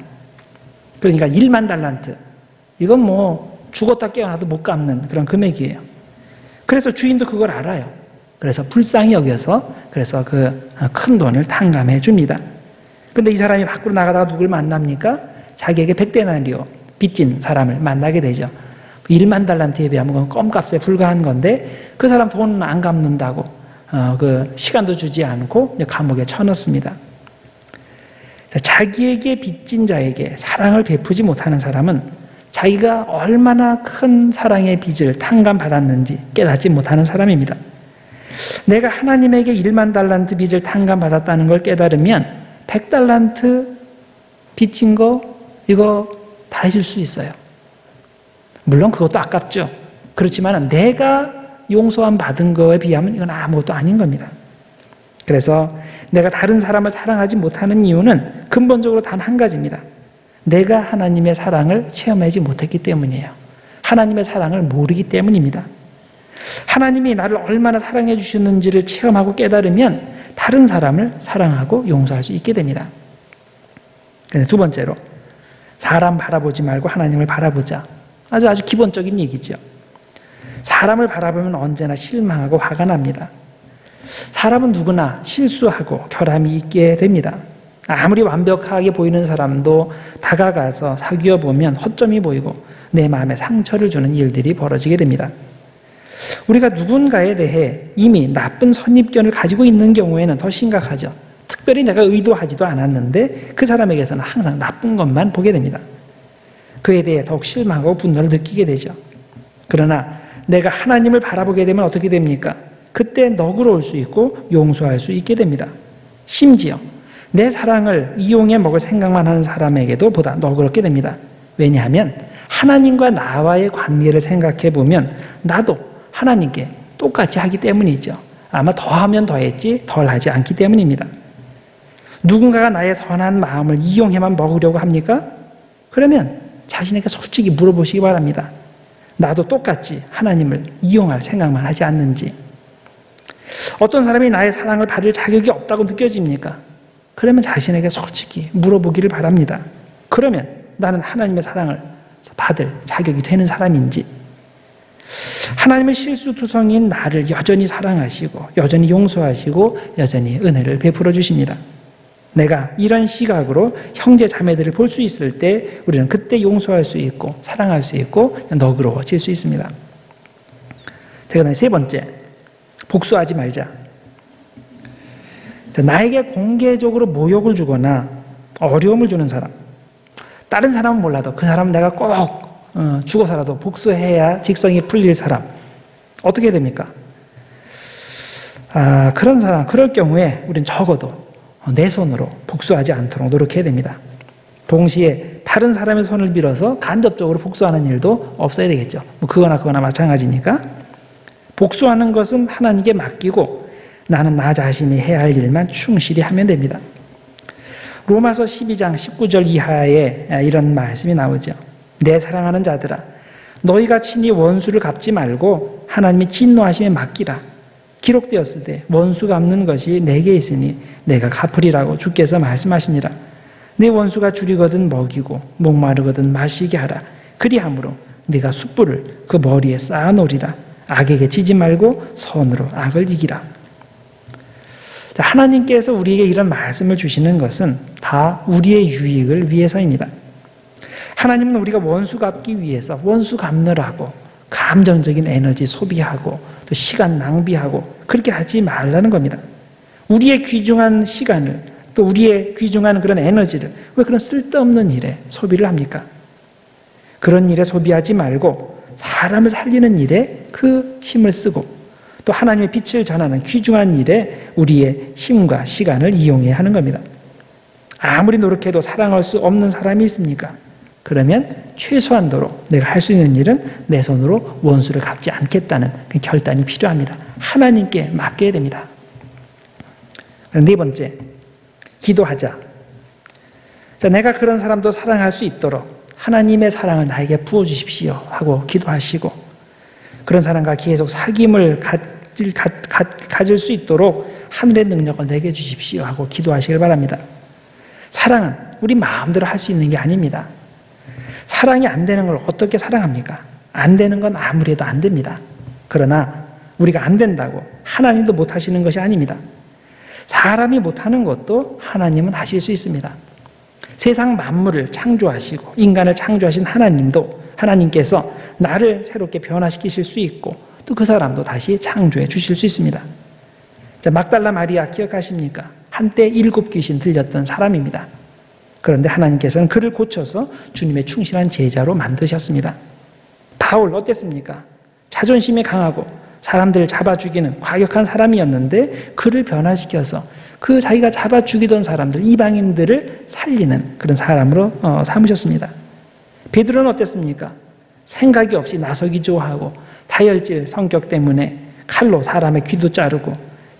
A: 그러니까 1만 달란트. 이건 뭐 죽었다 깨어나도 못 갚는 그런 금액이에요. 그래서 주인도 그걸 알아요. 그래서 불쌍히 여겨서 그래서 그 큰 돈을 탕감해 줍니다. 근데 이 사람이 밖으로 나가다가 누굴 만납니까? 자기에게 100데나리오 빚진 사람을 만나게 되죠. 1만 달란트에 비하면 껌값에 불과한 건데 그 사람 돈 안 갚는다고 그 시간도 주지 않고 감옥에 쳐넣습니다. 자기에게 빚진 자에게 사랑을 베푸지 못하는 사람은 자기가 얼마나 큰 사랑의 빚을 탕감받았는지 깨닫지 못하는 사람입니다. 내가 하나님에게 1만 달란트 빚을 탕감받았다는 걸 깨달으면 100달란트 빚진 거 이거 다 해줄 수 있어요. 물론 그것도 아깝죠. 그렇지만 내가 용서함 받은 거에 비하면 이건 아무것도 아닌 겁니다. 그래서 내가 다른 사람을 사랑하지 못하는 이유는 근본적으로 단 한 가지입니다. 내가 하나님의 사랑을 체험하지 못했기 때문이에요. 하나님의 사랑을 모르기 때문입니다. 하나님이 나를 얼마나 사랑해 주셨는지를 체험하고 깨달으면 다른 사람을 사랑하고 용서할 수 있게 됩니다. 그래서 두 번째로 사람 바라보지 말고 하나님을 바라보자. 아주 기본적인 얘기죠. 사람을 바라보면 언제나 실망하고 화가 납니다. 사람은 누구나 실수하고 결함이 있게 됩니다. 아무리 완벽하게 보이는 사람도 다가가서 사귀어 보면 허점이 보이고 내 마음에 상처를 주는 일들이 벌어지게 됩니다. 우리가 누군가에 대해 이미 나쁜 선입견을 가지고 있는 경우에는 더 심각하죠. 특별히 내가 의도하지도 않았는데 그 사람에게서는 항상 나쁜 것만 보게 됩니다. 그에 대해 더욱 실망하고 분노를 느끼게 되죠. 그러나 내가 하나님을 바라보게 되면 어떻게 됩니까? 그때 너그러울 수 있고 용서할 수 있게 됩니다. 심지어 내 사랑을 이용해 먹을 생각만 하는 사람에게도 보다 너그럽게 됩니다. 왜냐하면 하나님과 나와의 관계를 생각해 보면 나도 하나님께 똑같이 하기 때문이죠. 아마 더하면 더했지 덜 하지 않기 때문입니다. 누군가가 나의 선한 마음을 이용해만 먹으려고 합니까? 그러면 자신에게 솔직히 물어보시기 바랍니다. 나도 똑같이 하나님을 이용할 생각만 하지 않는지. 어떤 사람이 나의 사랑을 받을 자격이 없다고 느껴집니까? 그러면 자신에게 솔직히 물어보기를 바랍니다. 그러면 나는 하나님의 사랑을 받을 자격이 되는 사람인지, 하나님의 실수투성이인 나를 여전히 사랑하시고 여전히 용서하시고 여전히 은혜를 베풀어 주십니다. 내가 이런 시각으로 형제 자매들을 볼 수 있을 때 우리는 그때 용서할 수 있고 사랑할 수 있고 너그러워질 수 있습니다. 그다음에 세 번째, 복수하지 말자. 나에게 공개적으로 모욕을 주거나 어려움을 주는 사람, 다른 사람은 몰라도 그 사람은 내가 꼭 죽어서라도 복수해야 직성이 풀릴 사람, 어떻게 됩니까? 그런 사람, 그럴 경우에 우리는 적어도 내 손으로 복수하지 않도록 노력해야 됩니다. 동시에 다른 사람의 손을 빌어서 간접적으로 복수하는 일도 없어야 되겠죠. 그거나 마찬가지니까. 복수하는 것은 하나님께 맡기고 나는 나 자신이 해야 할 일만 충실히 하면 됩니다. 로마서 12장 19절 이하에 이런 말씀이 나오죠. 내 사랑하는 자들아, 너희가 친히 원수를 갚지 말고 하나님이 진노하심에 맡기라. 기록되었으되 원수 갚는 것이 내게 있으니 내가 갚으리라고 주께서 말씀하시니라. 내 원수가 줄이거든 먹이고 목마르거든 마시게 하라. 그리함으로 네가 숯불을 그 머리에 쌓아놓으리라. 악에게 지지 말고 선으로 악을 이기라. 자, 하나님께서 우리에게 이런 말씀을 주시는 것은 다 우리의 유익을 위해서입니다. 하나님은 우리가 원수 갚기 위해서 원수 갚느라고 감정적인 에너지 소비하고 또 시간 낭비하고 그렇게 하지 말라는 겁니다. 우리의 귀중한 시간을 또 우리의 귀중한 그런 에너지를 왜 그런 쓸데없는 일에 소비를 합니까? 그런 일에 소비하지 말고 사람을 살리는 일에 그 힘을 쓰고 또 하나님의 빛을 전하는 귀중한 일에 우리의 힘과 시간을 이용해야 하는 겁니다. 아무리 노력해도 사랑할 수 없는 사람이 있습니까? 그러면 최소한도로 내가 할 수 있는 일은 내 손으로 원수를 갚지 않겠다는 그 결단이 필요합니다. 하나님께 맡겨야 됩니다. 네 번째, 기도하자. 자, 내가 그런 사람도 사랑할 수 있도록 하나님의 사랑을 나에게 부어주십시오 하고 기도하시고 그런 사람과 계속 사귐을 가질 수 있도록 하늘의 능력을 내게 주십시오 하고 기도하시길 바랍니다. 사랑은 우리 마음대로 할 수 있는 게 아닙니다. 사랑이 안 되는 걸 어떻게 사랑합니까? 안 되는 건 아무리 해도 안 됩니다. 그러나 우리가 안 된다고 하나님도 못 하시는 것이 아닙니다. 사람이 못하는 것도 하나님은 하실 수 있습니다. 세상 만물을 창조하시고 인간을 창조하신 하나님께서 나를 새롭게 변화시키실 수 있고 또 그 사람도 다시 창조해 주실 수 있습니다. 자, 막달라 마리아 기억하십니까? 한때 7 귀신 들렸던 사람입니다. 그런데 하나님께서는 그를 고쳐서 주님의 충실한 제자로 만드셨습니다. 바울 어땠습니까? 자존심이 강하고 사람들을 잡아 죽이는 과격한 사람이었는데 그를 변화시켜서 그 자기가 잡아 죽이던 사람들, 이방인들을 살리는 그런 사람으로 삼으셨습니다. 베드로는 어땠습니까? 생각이 없이 나서기 좋아하고 다혈질 성격 때문에 칼로 사람의 귀도 자르고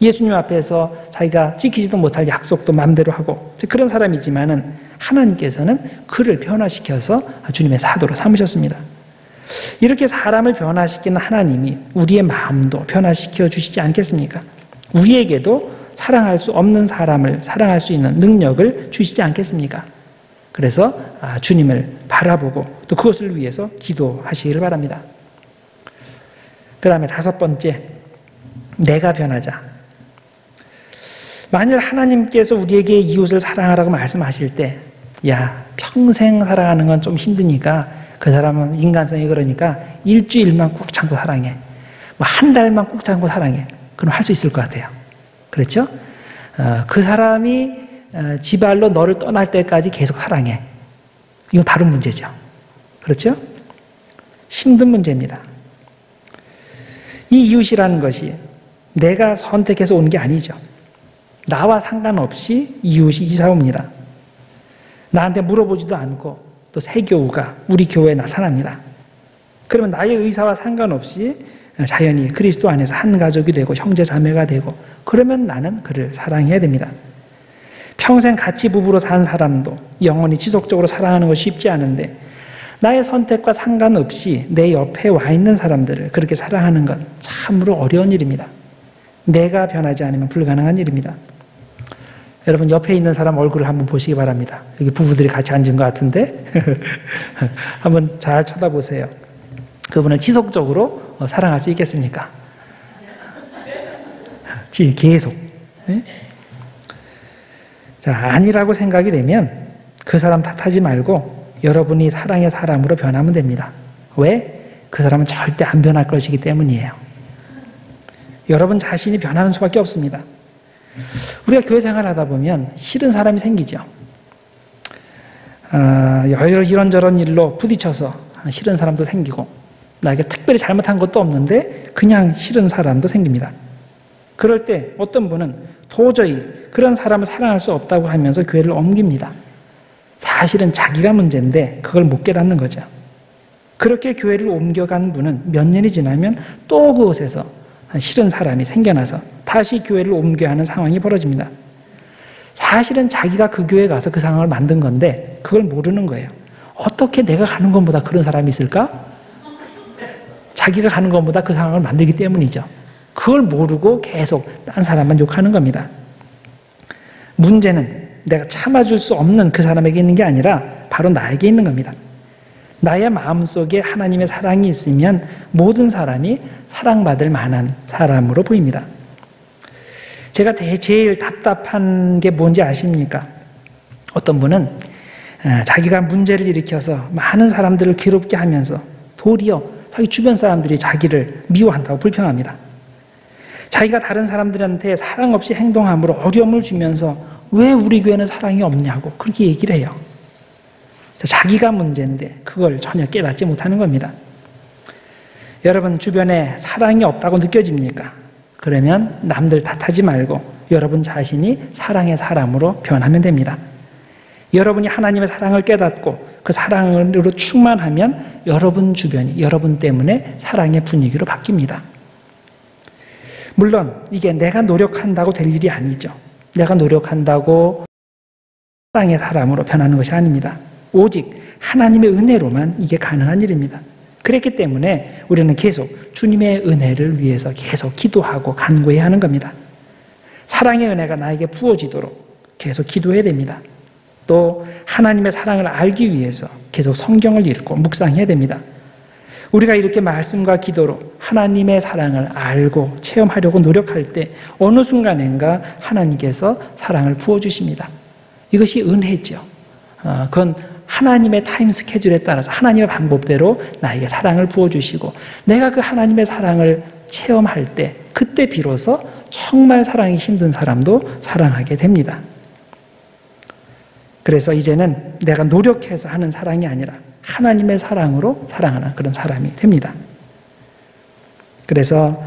A: 예수님 앞에서 자기가 지키지도 못할 약속도 마음대로 하고 그런 사람이지만은 하나님께서는 그를 변화시켜서 주님의 사도로 삼으셨습니다. 이렇게 사람을 변화시키는 하나님이 우리의 마음도 변화시켜 주시지 않겠습니까? 우리에게도 사랑할 수 없는 사람을 사랑할 수 있는 능력을 주시지 않겠습니까? 그래서 주님을 바라보고 또 그것을 위해서 기도하시기를 바랍니다. 그 다음에 5번째, 내가 변하자. 만일 하나님께서 우리에게 이웃을 사랑하라고 말씀하실 때, 야, 평생 사랑하는 건 좀 힘드니까 그 사람은 인간성이 그러니까 일주일만 꾹 참고 사랑해. 한 달만 꾹 참고 사랑해. 그럼 할 수 있을 것 같아요. 그렇죠? 그 사람이 지발로 너를 떠날 때까지 계속 사랑해. 이건 다른 문제죠. 그렇죠? 힘든 문제입니다. 이 이웃이라는 것이 내가 선택해서 온 게 아니죠. 나와 상관없이 이웃이 이사 옵니다. 나한테 물어보지도 않고 또 세교우가 우리 교회에 나타납니다. 그러면 나의 의사와 상관없이 자연히 그리스도 안에서 한 가족이 되고 형제 자매가 되고 그러면 나는 그를 사랑해야 됩니다. 평생 같이 부부로 산 사람도 영원히 지속적으로 사랑하는 것이 쉽지 않은데 나의 선택과 상관없이 내 옆에 와 있는 사람들을 그렇게 사랑하는 것 참으로 어려운 일입니다. 내가 변하지 않으면 불가능한 일입니다. 여러분 옆에 있는 사람 얼굴을 한번 보시기 바랍니다. 여기 부부들이 같이 앉은 것 같은데 한번 잘 쳐다보세요. 그분을 지속적으로 사랑할 수 있겠습니까? 계속. 네? 자, 아니라고 생각이 되면 그 사람 탓하지 말고 여러분이 사랑의 사람으로 변하면 됩니다. 왜? 그 사람은 절대 안 변할 것이기 때문이에요. 여러분 자신이 변하는 수밖에 없습니다. 우리가 교회 생활하다 보면 싫은 사람이 생기죠. 이런저런 일로 부딪혀서 싫은 사람도 생기고 나에게 특별히 잘못한 것도 없는데 그냥 싫은 사람도 생깁니다. 그럴 때 어떤 분은 도저히 그런 사람을 사랑할 수 없다고 하면서 교회를 옮깁니다. 사실은 자기가 문제인데 그걸 못 깨닫는 거죠. 그렇게 교회를 옮겨간 분은 몇 년이 지나면 또 그곳에서 싫은 사람이 생겨나서 다시 교회를 옮겨야 하는 상황이 벌어집니다. 사실은 자기가 그 교회에 가서 그 상황을 만든 건데 그걸 모르는 거예요. 어떻게 내가 가는 것보다 그런 사람이 있을까? 자기가 가는 것보다 그 상황을 만들기 때문이죠. 그걸 모르고 계속 딴 사람만 욕하는 겁니다. 문제는 내가 참아줄 수 없는 그 사람에게 있는 게 아니라 바로 나에게 있는 겁니다. 나의 마음속에 하나님의 사랑이 있으면 모든 사람이 사랑받을 만한 사람으로 보입니다. 제가 제일 답답한 게 뭔지 아십니까? 어떤 분은 자기가 문제를 일으켜서 많은 사람들을 괴롭게 하면서 도리어 자기 주변 사람들이 자기를 미워한다고 불평합니다. 자기가 다른 사람들한테 사랑 없이 행동함으로 어려움을 주면서 왜 우리 교회는 사랑이 없냐고 그렇게 얘기를 해요. 자기가 문제인데 그걸 전혀 깨닫지 못하는 겁니다. 여러분 주변에 사랑이 없다고 느껴집니까? 그러면 남들 탓하지 말고 여러분 자신이 사랑의 사람으로 변하면 됩니다. 여러분이 하나님의 사랑을 깨닫고 그 사랑으로 충만하면 여러분 주변이 여러분 때문에 사랑의 분위기로 바뀝니다. 물론 이게 내가 노력한다고 될 일이 아니죠. 내가 노력한다고 사랑의 사람으로 변하는 것이 아닙니다. 오직 하나님의 은혜로만 이게 가능한 일입니다. 그랬기 때문에 우리는 계속 주님의 은혜를 위해서 계속 기도하고 간구해야 하는 겁니다. 사랑의 은혜가 나에게 부어지도록 계속 기도해야 됩니다. 또 하나님의 사랑을 알기 위해서 계속 성경을 읽고 묵상해야 됩니다. 우리가 이렇게 말씀과 기도로 하나님의 사랑을 알고 체험하려고 노력할 때 어느 순간인가 하나님께서 사랑을 부어주십니다. 이것이 은혜죠. 그건 하나님의 타임 스케줄에 따라서 하나님의 방법대로 나에게 사랑을 부어주시고 내가 그 하나님의 사랑을 체험할 때 그때 비로소 정말 사랑이 힘든 사람도 사랑하게 됩니다. 그래서 이제는 내가 노력해서 하는 사랑이 아니라 하나님의 사랑으로 사랑하는 그런 사람이 됩니다. 그래서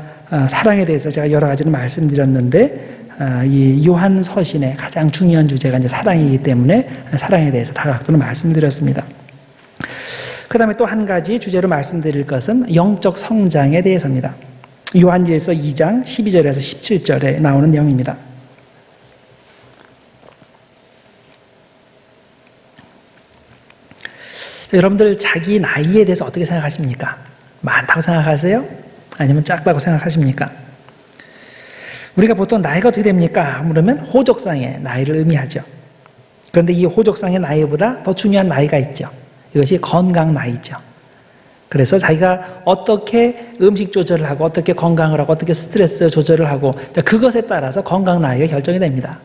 A: 사랑에 대해서 제가 여러 가지를 말씀드렸는데 이 요한 서신의 가장 중요한 주제가 이제 사랑이기 때문에 사랑에 대해서 다각도로 말씀드렸습니다. 그 다음에 또 한 가지 주제로 말씀드릴 것은 영적 성장에 대해서입니다. 요한일서 2장 12절에서 17절에 나오는 내용입니다. 여러분들 자기 나이에 대해서 어떻게 생각하십니까? 많다고 생각하세요? 아니면 작다고 생각하십니까? 우리가 보통 나이가 어떻게 됩니까? 물으면 호적상의 나이를 의미하죠. 그런데 이 호적상의 나이보다 더 중요한 나이가 있죠. 이것이 건강 나이죠. 그래서 자기가 어떻게 음식 조절을 하고 어떻게 건강을 하고 어떻게 스트레스 조절을 하고 그것에 따라서 건강 나이가 결정이 됩니다.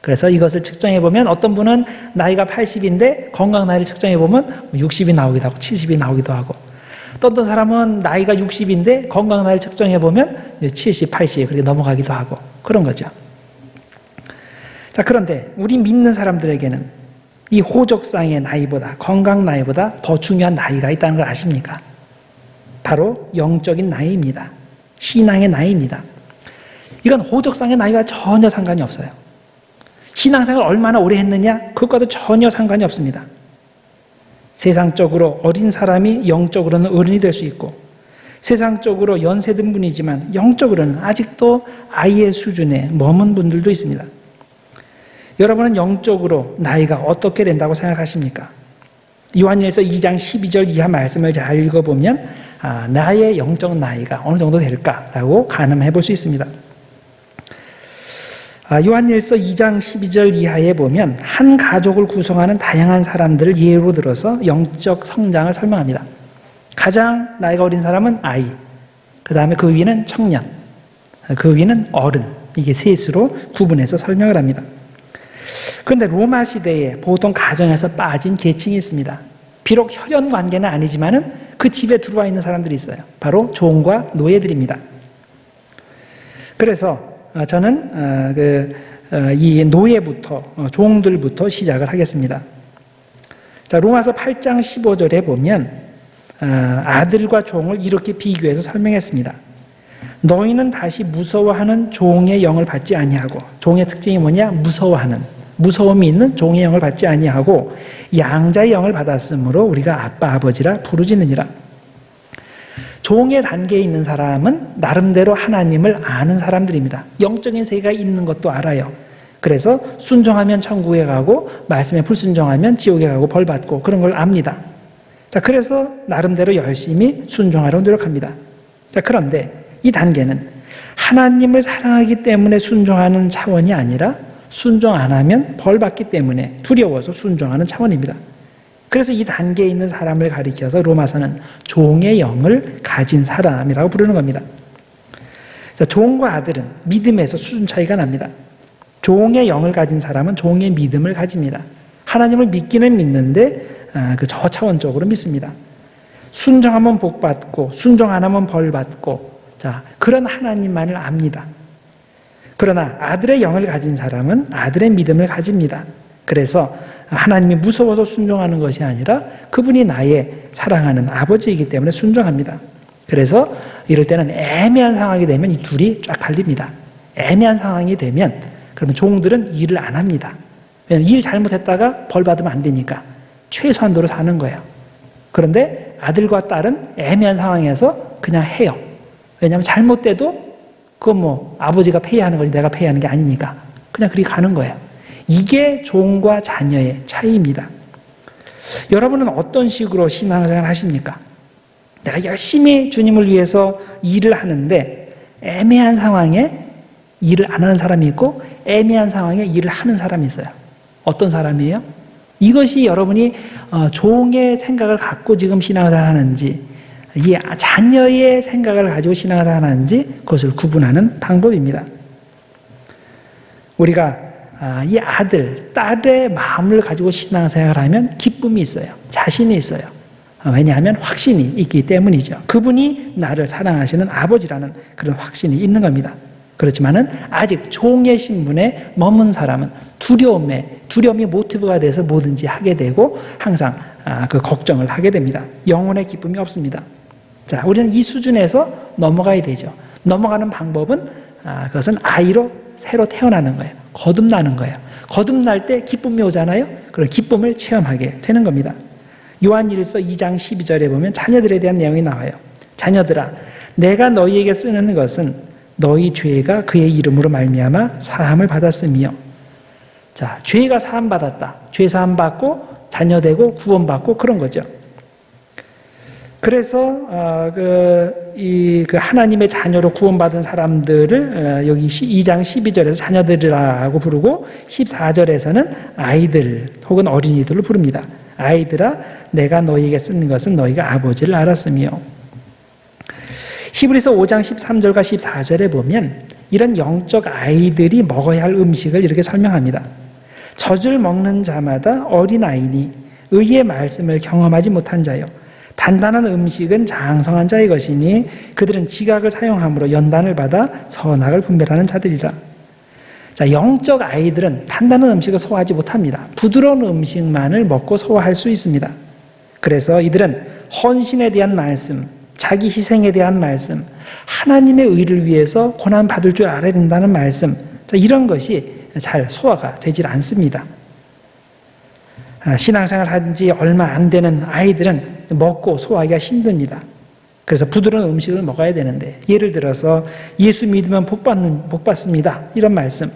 A: 그래서 이것을 측정해보면 어떤 분은 나이가 80인데 건강 나이를 측정해보면 60이 나오기도 하고 70이 나오기도 하고 또 어떤 사람은 나이가 60인데 건강 나이를 측정해보면 70, 80 그렇게 넘어가기도 하고 그런 거죠. 자, 그런데 우리 믿는 사람들에게는 이 호적상의 나이보다 건강 나이보다 더 중요한 나이가 있다는 걸 아십니까? 바로 영적인 나이입니다. 신앙의 나이입니다. 이건 호적상의 나이와 전혀 상관이 없어요. 신앙생활 얼마나 오래 했느냐? 그것과도 전혀 상관이 없습니다. 세상적으로 어린 사람이 영적으로는 어른이 될 수 있고 세상적으로 연세든 분이지만 영적으로는 아직도 아이의 수준에 머문 분들도 있습니다. 여러분은 영적으로 나이가 어떻게 된다고 생각하십니까? 요한일서 2장 12절 이하 말씀을 잘 읽어보면 나의 영적 나이가 어느 정도 될까라고 가늠해 볼 수 있습니다. 요한일서 2장 12절 이하에 보면 한 가족을 구성하는 다양한 사람들을 예로 들어서 영적 성장을 설명합니다. 가장 나이가 어린 사람은 아이, 그 다음에 그 위는 청년, 그 위는 어른, 이게 셋으로 구분해서 설명을 합니다. 그런데 로마 시대에 보통 가정에서 빠진 계층이 있습니다. 비록 혈연 관계는 아니지만은 그 집에 들어와 있는 사람들이 있어요. 바로 종과 노예들입니다. 그래서 저는 이 노예부터 종들부터 시작을 하겠습니다. 자, 로마서 8장 15절에 보면 아들과 종을 이렇게 비교해서 설명했습니다. 너희는 다시 무서워하는 종의 영을 받지 아니하고, 종의 특징이 뭐냐? 무서워하는, 무서움이 있는 종의 영을 받지 아니하고 양자의 영을 받았으므로 우리가 아빠 아버지라 부르짖느니라. 종의 단계에 있는 사람은 나름대로 하나님을 아는 사람들입니다. 영적인 세계가 있는 것도 알아요. 그래서 순종하면 천국에 가고 말씀에 불순종하면 지옥에 가고 벌 받고 그런 걸 압니다. 자, 그래서 나름대로 열심히 순종하려고 노력합니다. 자, 그런데 이 단계는 하나님을 사랑하기 때문에 순종하는 차원이 아니라 순종 안 하면 벌 받기 때문에 두려워서 순종하는 차원입니다. 그래서 이 단계에 있는 사람을 가리켜서 로마서는 종의 영을 가진 사람이라고 부르는 겁니다. 종과 아들은 믿음에서 수준 차이가 납니다. 종의 영을 가진 사람은 종의 믿음을 가집니다. 하나님을 믿기는 믿는데 그 저차원적으로 믿습니다. 순종하면 복받고 순종 안 하면 벌받고 그런 하나님만을 압니다. 그러나 아들의 영을 가진 사람은 아들의 믿음을 가집니다. 그래서 하나님이 무서워서 순종하는 것이 아니라 그분이 나의 사랑하는 아버지이기 때문에 순종합니다. 그래서 이럴 때는 애매한 상황이 되면 이 둘이 쫙 갈립니다. 애매한 상황이 되면 그러면 종들은 일을 안 합니다. 왜냐하면 일 잘못했다가 벌 받으면 안 되니까 최소한도로 사는 거예요. 그런데 아들과 딸은 애매한 상황에서 그냥 해요. 왜냐하면 잘못돼도 그건 뭐 아버지가 페이하는 거지 내가 페이하는 게 아니니까 그냥 그리 가는 거예요. 이게 종과 자녀의 차이입니다. 여러분은 어떤 식으로 신앙생활 하십니까? 내가 열심히 주님을 위해서 일을 하는데 애매한 상황에 일을 안 하는 사람이 있고 애매한 상황에 일을 하는 사람이 있어요. 어떤 사람이에요? 이것이 여러분이 종의 생각을 갖고 지금 신앙생활 하는지 이 자녀의 생각을 가지고 신앙생활 하는지 그것을 구분하는 방법입니다. 우리가 이 아들, 딸의 마음을 가지고 신앙생활을 하면 기쁨이 있어요. 자신이 있어요. 왜냐하면 확신이 있기 때문이죠. 그분이 나를 사랑하시는 아버지라는 그런 확신이 있는 겁니다. 그렇지만은 아직 종의 신분에 머문 사람은 두려움이 모티브가 돼서 뭐든지 하게 되고 항상 그 걱정을 하게 됩니다. 영혼의 기쁨이 없습니다. 자, 우리는 이 수준에서 넘어가야 되죠. 넘어가는 방법은 그것은 아이로 새로 태어나는 거예요. 거듭나는 거예요. 거듭날 때 기쁨이 오잖아요. 그런 기쁨을 체험하게 되는 겁니다. 요한일서 2장 12절에 보면 자녀들에 대한 내용이 나와요. 자녀들아, 내가 너희에게 쓰는 것은 너희 죄가 그의 이름으로 말미암아 사함을 받았으며. 자, 죄가 사함 받았다. 죄 사함 받고 자녀되고 구원받고 그런 거죠. 그래서 그 하나님의 자녀로 구원받은 사람들을 여기 2장 12절에서 자녀들이라고 부르고 14절에서는 아이들 혹은 어린이들을 부릅니다. 아이들아, 내가 너희에게 쓰는 것은 너희가 아버지를 알았으며. 히브리서 5장 13절과 14절에 보면 이런 영적 아이들이 먹어야 할 음식을 이렇게 설명합니다. 젖을 먹는 자마다 어린아이니 의의 말씀을 경험하지 못한 자요, 단단한 음식은 장성한 자의 것이니 그들은 지각을 사용함으로 연단을 받아 선악을 분별하는 자들이라. 자, 영적 아이들은 단단한 음식을 소화하지 못합니다. 부드러운 음식만을 먹고 소화할 수 있습니다. 그래서 이들은 헌신에 대한 말씀, 자기 희생에 대한 말씀, 하나님의 의를 위해서 고난받을 줄 알아야 된다는 말씀, 자, 이런 것이 잘 소화가 되질 않습니다. 신앙생활 한 지 얼마 안 되는 아이들은 먹고 소화하기가 힘듭니다. 그래서 부드러운 음식을 먹어야 되는데, 예를 들어서 예수 믿으면 복 받습니다, 이런 말씀,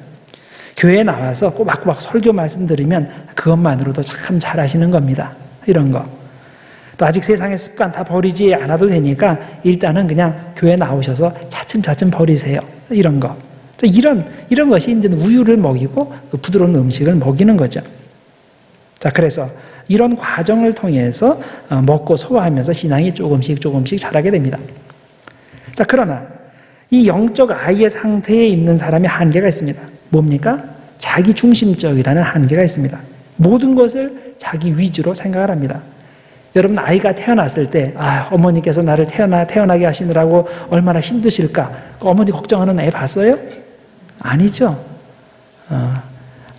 A: 교회에 나와서 꼬박꼬박 설교 말씀 들으면 그것만으로도 참 잘하시는 겁니다. 이런 거. 또 아직 세상의 습관 다 버리지 않아도 되니까 일단은 그냥 교회 나오셔서 차츰차츰 버리세요. 이런 거. 이런 것이 이제 우유를 먹이고 부드러운 음식을 먹이는 거죠. 자, 그래서 이런 과정을 통해서 먹고 소화하면서 신앙이 조금씩 자라게 됩니다. 자, 그러나 이 영적 아이의 상태에 있는 사람이 한계가 있습니다. 뭡니까? 자기 중심적이라는 한계가 있습니다. 모든 것을 자기 위주로 생각을 합니다. 여러분, 아이가 태어났을 때 어머니께서 나를 태어나게 하시느라고 얼마나 힘드실까? 어머니 걱정하는 애 봤어요? 아니죠.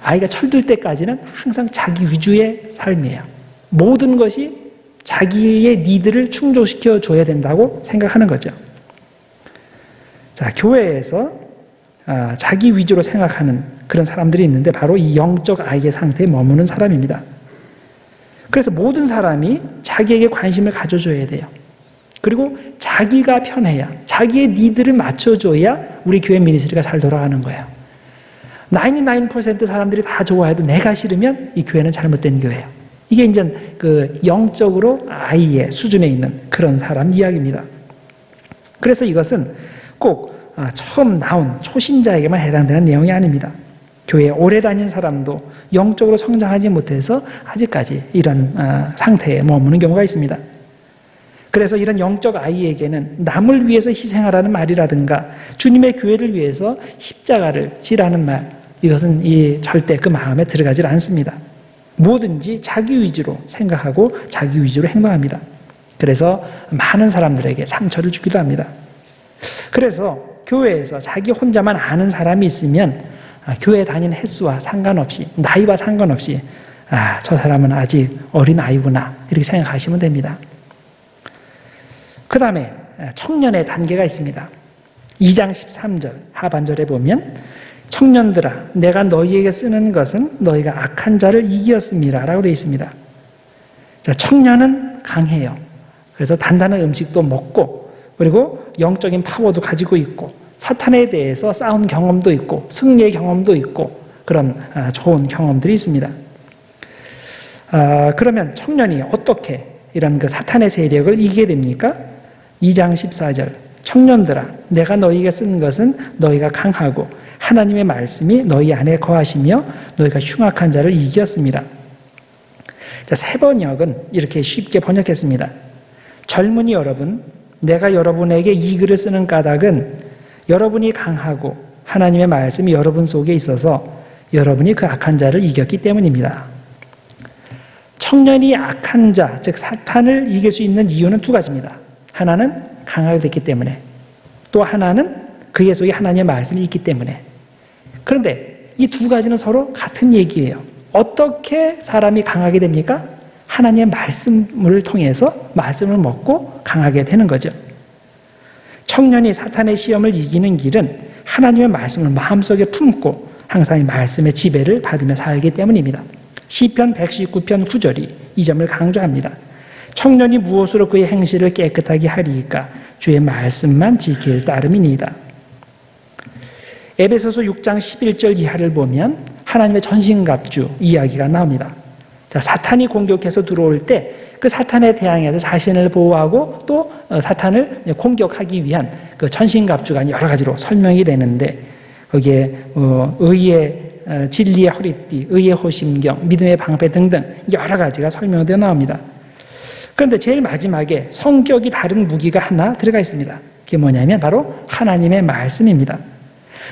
A: 아이가 철들 때까지는 항상 자기 위주의 삶이에요. 모든 것이 자기의 니드를 충족시켜 줘야 된다고 생각하는 거죠. 자, 교회에서 자기 위주로 생각하는 그런 사람들이 있는데 바로 이 영적 아이의 상태에 머무는 사람입니다. 그래서 모든 사람이 자기에게 관심을 가져줘야 돼요. 그리고 자기가 편해야, 자기의 니드를 맞춰줘야 우리 교회 미니스트리가 잘 돌아가는 거예요. 99% 사람들이 다 좋아해도 내가 싫으면 이 교회는 잘못된 교회예요. 이게 이제 그 영적으로 아이의 수준에 있는 그런 사람 이야기입니다. 그래서 이것은 꼭 처음 나온 초신자에게만 해당되는 내용이 아닙니다. 교회에 오래 다닌 사람도 영적으로 성장하지 못해서 아직까지 이런 상태에 머무는 경우가 있습니다. 그래서 이런 영적 아이에게는 남을 위해서 희생하라는 말이라든가 주님의 교회를 위해서 십자가를 지라는 말, 이것은 절대 그 마음에 들어가질 않습니다. 뭐든지 자기 위주로 생각하고 자기 위주로 행동합니다. 그래서 많은 사람들에게 상처를 주기도 합니다. 그래서 교회에서 자기 혼자만 아는 사람이 있으면 교회 다니는 횟수와 상관없이, 나이와 상관없이 저 사람은 아직 어린 아이구나 이렇게 생각하시면 됩니다. 그 다음에 청년의 단계가 있습니다. 2장 13절 하반절에 보면 청년들아 내가 너희에게 쓰는 것은 너희가 악한 자를 이기었음이라 라고 되어 있습니다. 자, 청년은 강해요. 그래서 단단한 음식도 먹고 그리고 영적인 파워도 가지고 있고 사탄에 대해서 싸운 경험도 있고 승리의 경험도 있고 그런 좋은 경험들이 있습니다. 그러면 청년이 어떻게 이런 그 사탄의 세력을 이기게 됩니까? 2장 14절 청년들아 내가 너희에게 쓴 것은 너희가 강하고 하나님의 말씀이 너희 안에 거하시며 너희가 흉악한 자를 이겼습니다. 자, 새 번역은 이렇게 쉽게 번역했습니다. 젊은이 여러분, 내가 여러분에게 이 글을 쓰는 까닭은 여러분이 강하고 하나님의 말씀이 여러분 속에 있어서 여러분이 그 악한 자를 이겼기 때문입니다. 청년이 악한 자, 즉 사탄을 이길 수 있는 이유는 두 가지입니다. 하나는 강하게 됐기 때문에, 또 하나는 그의 속에 하나님의 말씀이 있기 때문에. 그런데 이 두 가지는 서로 같은 얘기예요. 어떻게 사람이 강하게 됩니까? 하나님의 말씀을 통해서 말씀을 먹고 강하게 되는 거죠. 청년이 사탄의 시험을 이기는 길은 하나님의 말씀을 마음속에 품고 항상 이 말씀의 지배를 받으며 살기 때문입니다. 시편 119편 9절이 이 점을 강조합니다. 청년이 무엇으로 그의 행실을 깨끗하게 하리이까 주의 말씀만 지킬 따름이니이다. 에베소서 6장 11절 이하를 보면 하나님의 전신갑주 이야기가 나옵니다. 자, 사탄이 공격해서 들어올 때 그 사탄에 대항해서 자신을 보호하고 또 사탄을 공격하기 위한 그 전신갑주가 여러 가지로 설명이 되는데 거기에 의의 진리의 허리띠, 의의 호심경, 믿음의 방패 등등 여러 가지가 설명되어 나옵니다. 그런데 제일 마지막에 성격이 다른 무기가 하나 들어가 있습니다. 그게 뭐냐면 바로 하나님의 말씀입니다.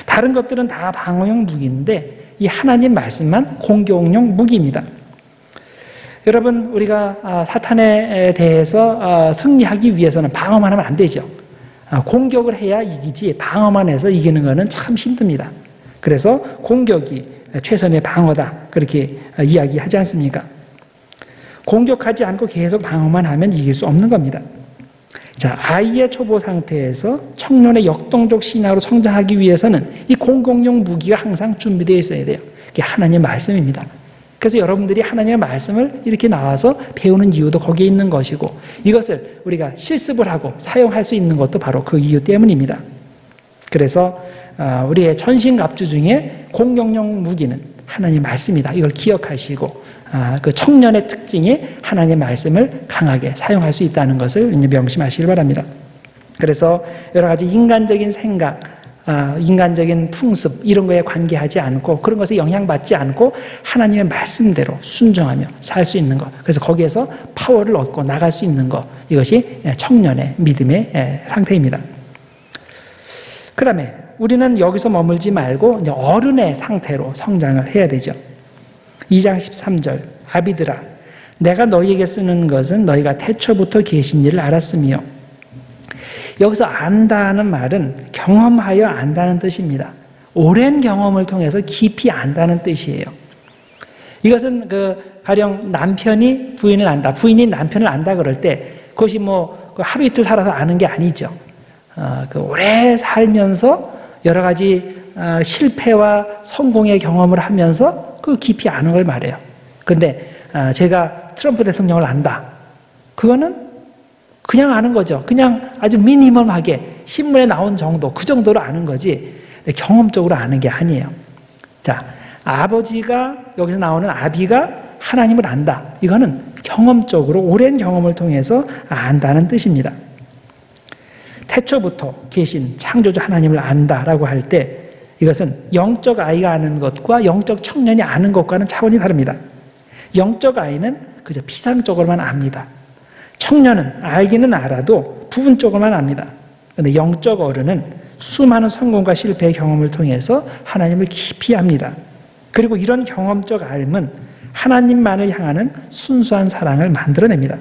A: 다른 것들은 다 방어용 무기인데 이 하나님 말씀만 공격용 무기입니다. 여러분, 우리가 사탄에 대해서 승리하기 위해서는 방어만 하면 안 되죠. 공격을 해야 이기지 방어만 해서 이기는 것은 참 힘듭니다. 그래서 공격이 최선의 방어다 그렇게 이야기하지 않습니까? 공격하지 않고 계속 방어만 하면 이길 수 없는 겁니다. 자, 아이의 초보 상태에서 청년의 역동적 신앙으로 성장하기 위해서는 이 공격용 무기가 항상 준비되어 있어야 돼요. 그게 하나님의 말씀입니다. 그래서 여러분들이 하나님의 말씀을 이렇게 나와서 배우는 이유도 거기에 있는 것이고 이것을 우리가 실습을 하고 사용할 수 있는 것도 바로 그 이유 때문입니다. 그래서 우리의 전신갑주 중에 공격용 무기는 하나님의 말씀이다. 이걸 기억하시고 그 청년의 특징이 하나님의 말씀을 강하게 사용할 수 있다는 것을 명심하시길 바랍니다. 그래서 여러 가지 인간적인 생각, 인간적인 풍습 이런 거에 관계하지 않고 그런 것에 영향받지 않고 하나님의 말씀대로 순종하며 살 수 있는 것, 그래서 거기에서 파워를 얻고 나갈 수 있는 것, 이것이 청년의 믿음의 상태입니다. 그 다음에 우리는 여기서 머물지 말고 어른의 상태로 성장을 해야 되죠. 2장 13절 아비들아 내가 너희에게 쓰는 것은 너희가 태초부터 계신 일을 알았으며, 여기서 안다는 말은 경험하여 안다는 뜻입니다. 오랜 경험을 통해서 깊이 안다는 뜻이에요. 이것은 가령 남편이 부인을 안다, 부인이 남편을 안다 그럴 때 그것이 하루 이틀 살아서 아는 게 아니죠. 오래 살면서 여러 가지 실패와 성공의 경험을 하면서 그 깊이 아는 걸 말해요. 근데 제가 트럼프 대통령을 안다, 그거는 그냥 아는 거죠. 그냥 아주 미니멀하게 신문에 나온 정도, 그 정도로 아는 거지 경험적으로 아는 게 아니에요. 자, 아버지가 여기서 나오는 아비가 하나님을 안다, 이거는 경험적으로 오랜 경험을 통해서 안다는 뜻입니다. 태초부터 계신 창조주 하나님을 안다라고 할 때 이것은 영적 아이가 아는 것과 영적 청년이 아는 것과는 차원이 다릅니다. 영적 아이는 그저 피상적으로만 압니다. 청년은 알기는 알아도 부분적으로만 압니다. 그런데 영적 어른은 수많은 성공과 실패의 경험을 통해서 하나님을 깊이 압니다. 그리고 이런 경험적 알은 하나님만을 향하는 순수한 사랑을 만들어냅니다.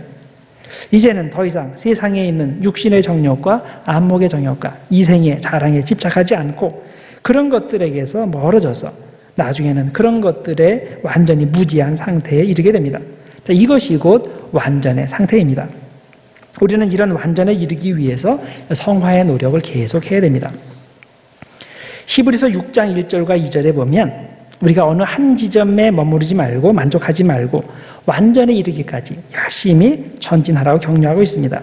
A: 이제는 더 이상 세상에 있는 육신의 정욕과 안목의 정욕과 이생의 자랑에 집착하지 않고 그런 것들에게서 멀어져서 나중에는 그런 것들에 완전히 무지한 상태에 이르게 됩니다. 자, 이것이 곧 완전의 상태입니다. 우리는 이런 완전에 이르기 위해서 성화의 노력을 계속해야 됩니다. 히브리서 6장 1절과 2절에 보면 우리가 어느 한 지점에 머무르지 말고 만족하지 말고 완전에 이르기까지 열심히 전진하라고 격려하고 있습니다.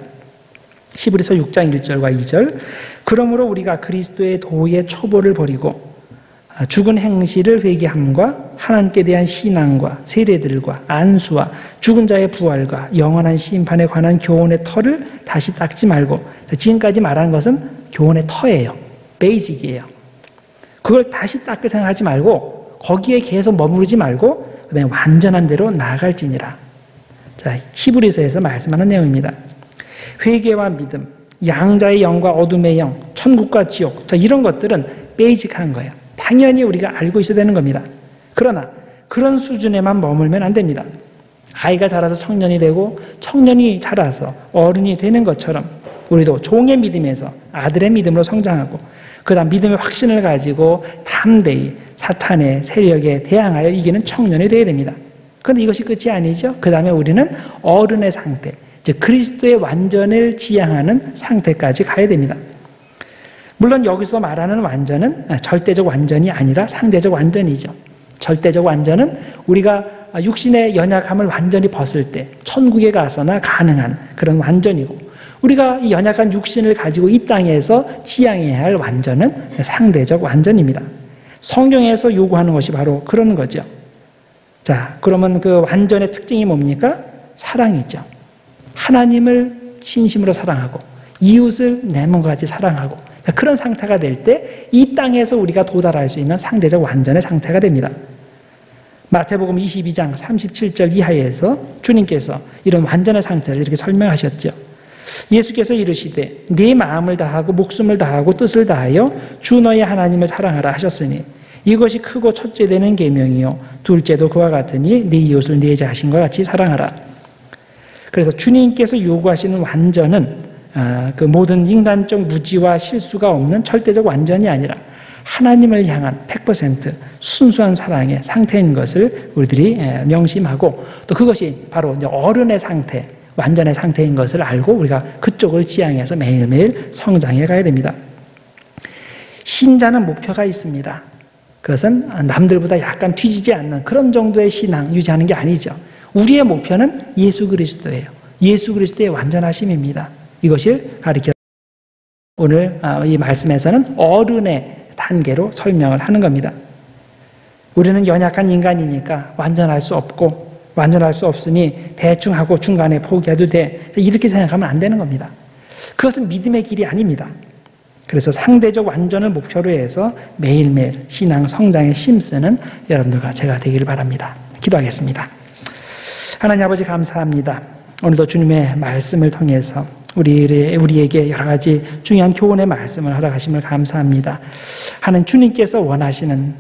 A: 히브리서 6장 1절과 2절 그러므로 우리가 그리스도의 도의 초보를 버리고 죽은 행실을 회개함과 하나님께 대한 신앙과 세례들과 안수와 죽은 자의 부활과 영원한 심판에 관한 교훈의 터를 다시 닦지 말고 지금까지 말한 것은 교훈의 터예요. 베이직이에요. 그걸 다시 닦을 생각하지 말고 거기에 계속 머무르지 말고 그다음에 완전한 대로 나아갈지니라. 자, 히브리서에서 말씀하는 내용입니다. 회개와 믿음, 양자의 영과 어둠의 영, 천국과 지옥, 자, 이런 것들은 베이직한 거예요. 당연히 우리가 알고 있어야 되는 겁니다. 그러나 그런 수준에만 머물면 안 됩니다. 아이가 자라서 청년이 되고 청년이 자라서 어른이 되는 것처럼 우리도 종의 믿음에서 아들의 믿음으로 성장하고 그 다음 믿음의 확신을 가지고 담대히 사탄의 세력에 대항하여 이기는 청년이 되어야 됩니다. 그런데 이것이 끝이 아니죠. 그 다음에 우리는 어른의 상태, 즉 그리스도의 완전을 지향하는 상태까지 가야 됩니다. 물론 여기서 말하는 완전은 절대적 완전이 아니라 상대적 완전이죠. 절대적 완전은 우리가 육신의 연약함을 완전히 벗을 때 천국에 가서나 가능한 그런 완전이고 우리가 이 연약한 육신을 가지고 이 땅에서 지향해야 할 완전은 상대적 완전입니다. 성경에서 요구하는 것이 바로 그런 거죠. 자, 그러면 그 완전의 특징이 뭡니까? 사랑이죠. 하나님을 진심으로 사랑하고 이웃을 내 몸과 같이 사랑하고 그런 상태가 될 때 이 땅에서 우리가 도달할 수 있는 상대적 완전의 상태가 됩니다. 마태복음 22장 37절 이하에서 주님께서 이런 완전의 상태를 이렇게 설명하셨죠. 예수께서 이르시되 네 마음을 다하고 목숨을 다하고 뜻을 다하여 주 너의 하나님을 사랑하라 하셨으니 이것이 크고 첫째 되는 계명이요 둘째도 그와 같으니 네 이웃을 네 자신과 같이 사랑하라. 그래서 주님께서 요구하시는 완전은 그 모든 인간적 무지와 실수가 없는 절대적 완전이 아니라 하나님을 향한 100% 순수한 사랑의 상태인 것을 우리들이 명심하고 또 그것이 바로 이제 어른의 상태, 완전의 상태인 것을 알고 우리가 그쪽을 지향해서 매일매일 성장해 가야 됩니다. 신자는 목표가 있습니다. 그것은 남들보다 약간 뒤지지 않는 그런 정도의 신앙 유지하는 게 아니죠. 우리의 목표는 예수 그리스도예요. 예수 그리스도의 완전하심입니다. 이것을 가리켜 오늘 이 말씀에서는 어른의 단계로 설명을 하는 겁니다. 우리는 연약한 인간이니까 완전할 수 없고 완전할 수 없으니 대충 하고 중간에 포기해도 돼. 이렇게 생각하면 안 되는 겁니다. 그것은 믿음의 길이 아닙니다. 그래서 상대적 완전을 목표로 해서 매일매일 신앙 성장에 힘쓰는 여러분들과 제가 되기를 바랍니다. 기도하겠습니다. 하나님 아버지 감사합니다. 오늘도 주님의 말씀을 통해서 우리에게 여러 가지 중요한 교훈의 말씀을 허락하심을 감사합니다. 하나님 주님께서 원하시는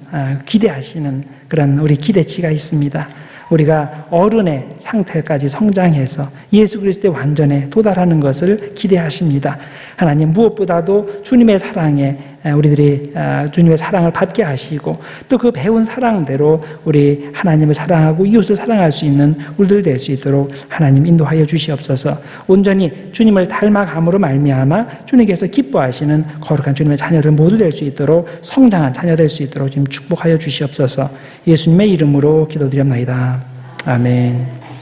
A: 기대하시는 그런 우리 기대치가 있습니다. 우리가 어른의 상태까지 성장해서 예수 그리스도의 완전에 도달하는 것을 기대하십니다. 하나님 무엇보다도 주님의 사랑에 우리들이 주님의 사랑을 받게 하시고 또 그 배운 사랑대로 우리 하나님을 사랑하고 이웃을 사랑할 수 있는 우리들 될 수 있도록 하나님 인도하여 주시옵소서. 온전히 주님을 닮아감으로 말미암아 주님께서 기뻐하시는 거룩한 주님의 자녀들 모두 될 수 있도록 성장한 자녀 될 수 있도록 지금 축복하여 주시옵소서. 예수님의 이름으로 기도드립니다. 아멘.